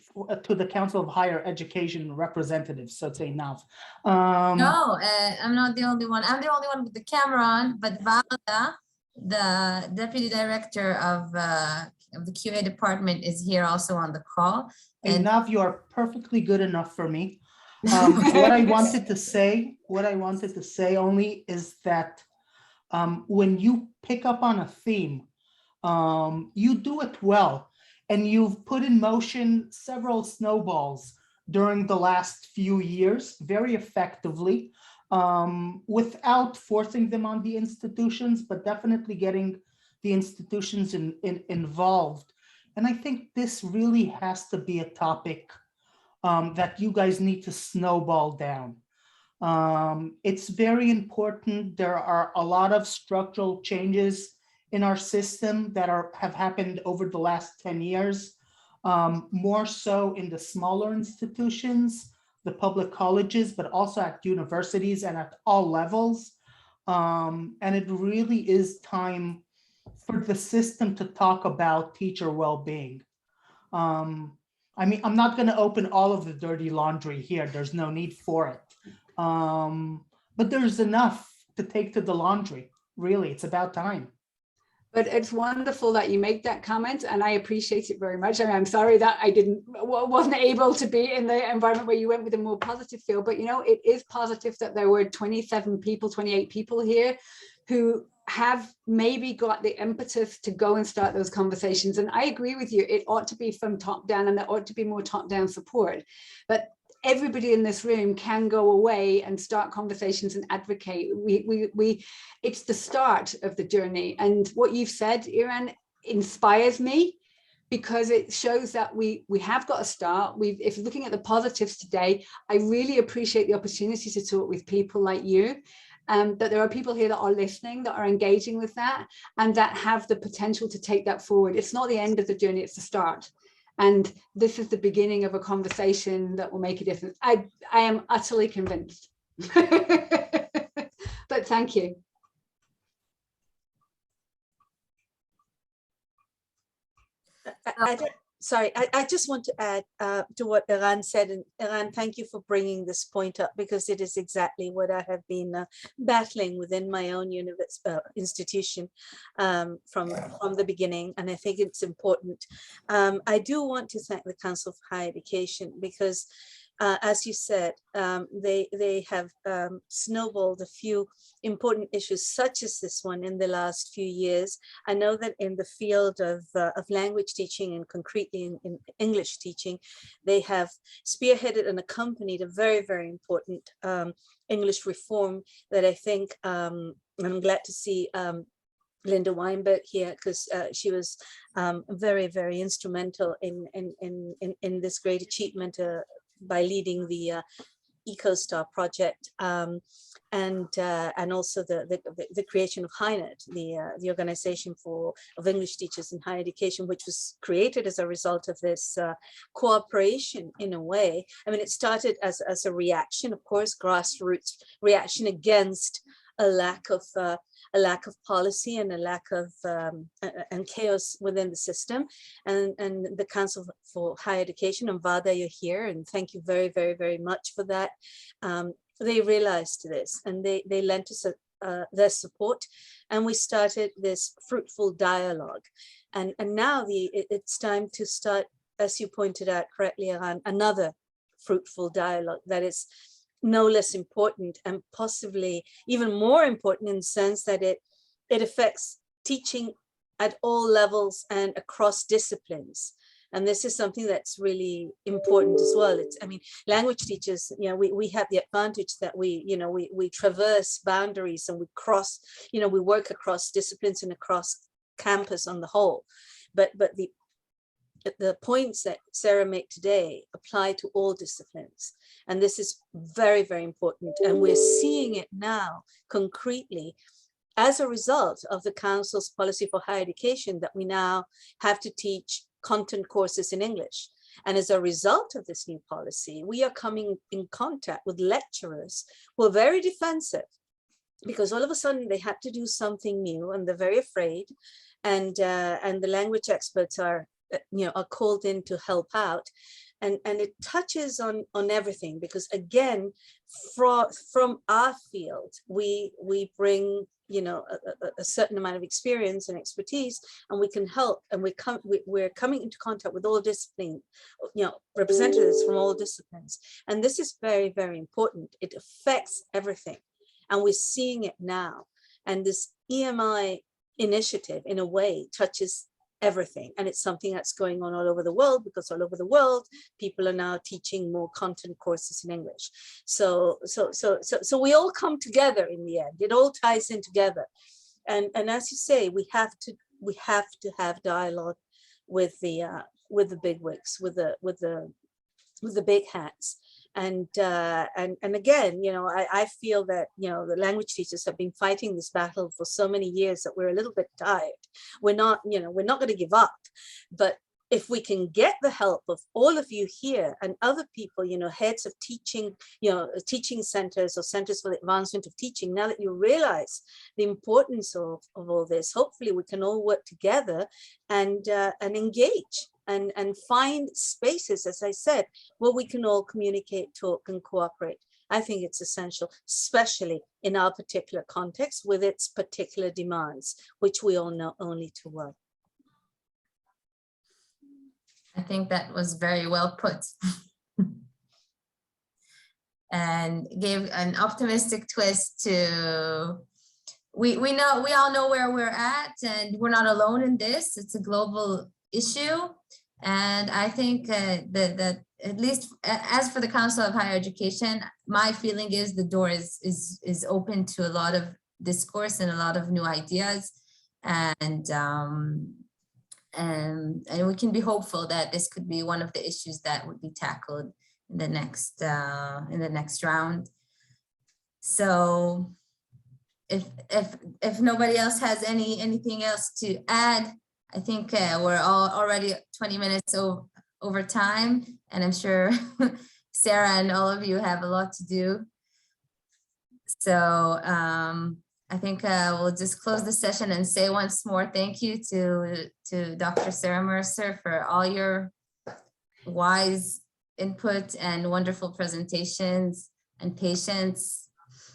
to the Council of Higher Education representatives, so say NAV. No, I'm not the only one. I'm the only one with the camera on, but Valda, the Deputy Director of the QA department, is here also on the call. And Nav, you are perfectly good enough for me. What I wanted to say only is that when you pick up on a theme, you do it well, and you've put in motion several snowballs during the last few years very effectively, without forcing them on the institutions, but definitely getting the institutions involved. And I think this really has to be a topic that you guys need to snowball down. It's very important. There are a lot of structural changes in our system that have happened over the last 10 years, more so in the smaller institutions, the public colleges, but also at universities and at all levels. And it really is time for the system to talk about teacher well-being. I mean, I'm not going to open all of the dirty laundry here. There's no need for it. But there's enough to take to the laundry. Really, it's about time. But it's wonderful that you make that comment, and I appreciate it very much. I mean, I'm sorry that I wasn't able to be in the environment where you went with a more positive feel, but you know, it is positive that there were 28 people here who have maybe got the impetus to go and start those conversations. And I agree with you, it ought to be from top down, and there ought to be more top down support. But everybody in this room can go away and start conversations and advocate. It's the start of the journey. And what you've said, Iran, inspires me, because it shows that we have got a start. If you're looking at the positives today, I really appreciate the opportunity to talk with people like you. That there are people here that are listening, that are engaging with that, and that have the potential to take that forward. It's not the end of the journey, it's the start. And this is the beginning of a conversation that will make a difference. I am utterly convinced. But thank you. I just want to add to what Eran said. And Eran, thank you for bringing this point up, because it is exactly what I have been battling within my own institution from the beginning. And I think it's important. I do want to thank the Council of Higher Education, because as you said, they have snowballed a few important issues such as this one in the last few years. I know that in the field of language teaching, and concretely in English teaching, they have spearheaded and accompanied a very, very important English reform that I think, I'm glad to see Linda Weinberg here, because she was very, very instrumental in this great achievement by leading the EcoStar project, and also the creation of HiNet, the organization of English teachers in higher education, which was created as a result of this cooperation in a way. I mean, it started as a reaction, of course, grassroots reaction against a lack of policy and a lack of and chaos within the system, and the Council for Higher Education, and Vada, you're here, and thank you very, very, very much for that. They realized this, and they lent us their support, and we started this fruitful dialogue, and now it's time to start, as you pointed out correctly, Aran, another fruitful dialogue that is no less important, and possibly even more important, in the sense that it affects teaching at all levels and across disciplines. And this is something that's really important as well. I mean, language teachers, you know, we have the advantage that we traverse boundaries, and we cross, we work across disciplines and across campus on the whole. But the points that Sarah made today apply to all disciplines. And this is very, very important. And we're seeing it now concretely as a result of the Council's policy for higher education, that we now have to teach content courses in English. And as a result of this new policy, we are coming in contact with lecturers who are very defensive, because all of a sudden they had to do something new and they're very afraid. And the language experts are called in to help out. And it touches on everything, because again, from our field, we bring a certain amount of experience and expertise, and we can help. And we're coming into contact with all disciplines, representatives from all disciplines. And this is very, very important. It affects everything, and we're seeing it now. And this EMI initiative, in a way, touches everything, and it's something that's going on all over the world, because all over the world people are now teaching more content courses in English. So we all come together in the end. It all ties in together, and as you say, we have to have dialogue with the bigwigs, with the big hats. And again, I feel that, the language teachers have been fighting this battle for so many years that we're a little bit tired. We're not going to give up. But if we can get the help of all of you here and other people, heads of teaching, teaching centers or centers for the advancement of teaching, now that you realize the importance of all this, hopefully we can all work together and engage. And find spaces, as I said, where we can all communicate, talk, and cooperate. I think it's essential, especially in our particular context with its particular demands, which we all know only too well. I think that was very well put. And gave an optimistic twist to, we all know where we're at, and we're not alone in this. It's a global issue. And I think that at least as for the Council of Higher Education, my feeling is the door is open to a lot of discourse and a lot of new ideas, and we can be hopeful that this could be one of the issues that would be tackled in the next round. So if nobody else has anything else to add, I think we're all already 20 minutes over time, and I'm sure Sarah and all of you have a lot to do. So I think we'll just close the session and say once more thank you to Dr. Sarah Mercer for all your wise input and wonderful presentations and patience.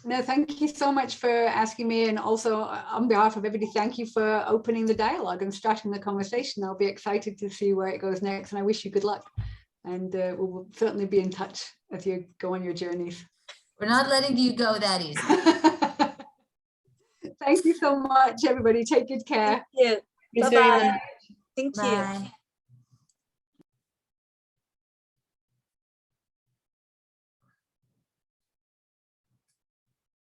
No, thank you so much for asking me, and also on behalf of everybody, thank you for opening the dialogue and starting the conversation. I'll be excited to see where it goes next, and I wish you good luck. And we'll certainly be in touch as you go on your journeys. We're not letting you go that easy. Thank you so much, everybody. Take good care. Thank you. Bye-bye. Thank you. Bye.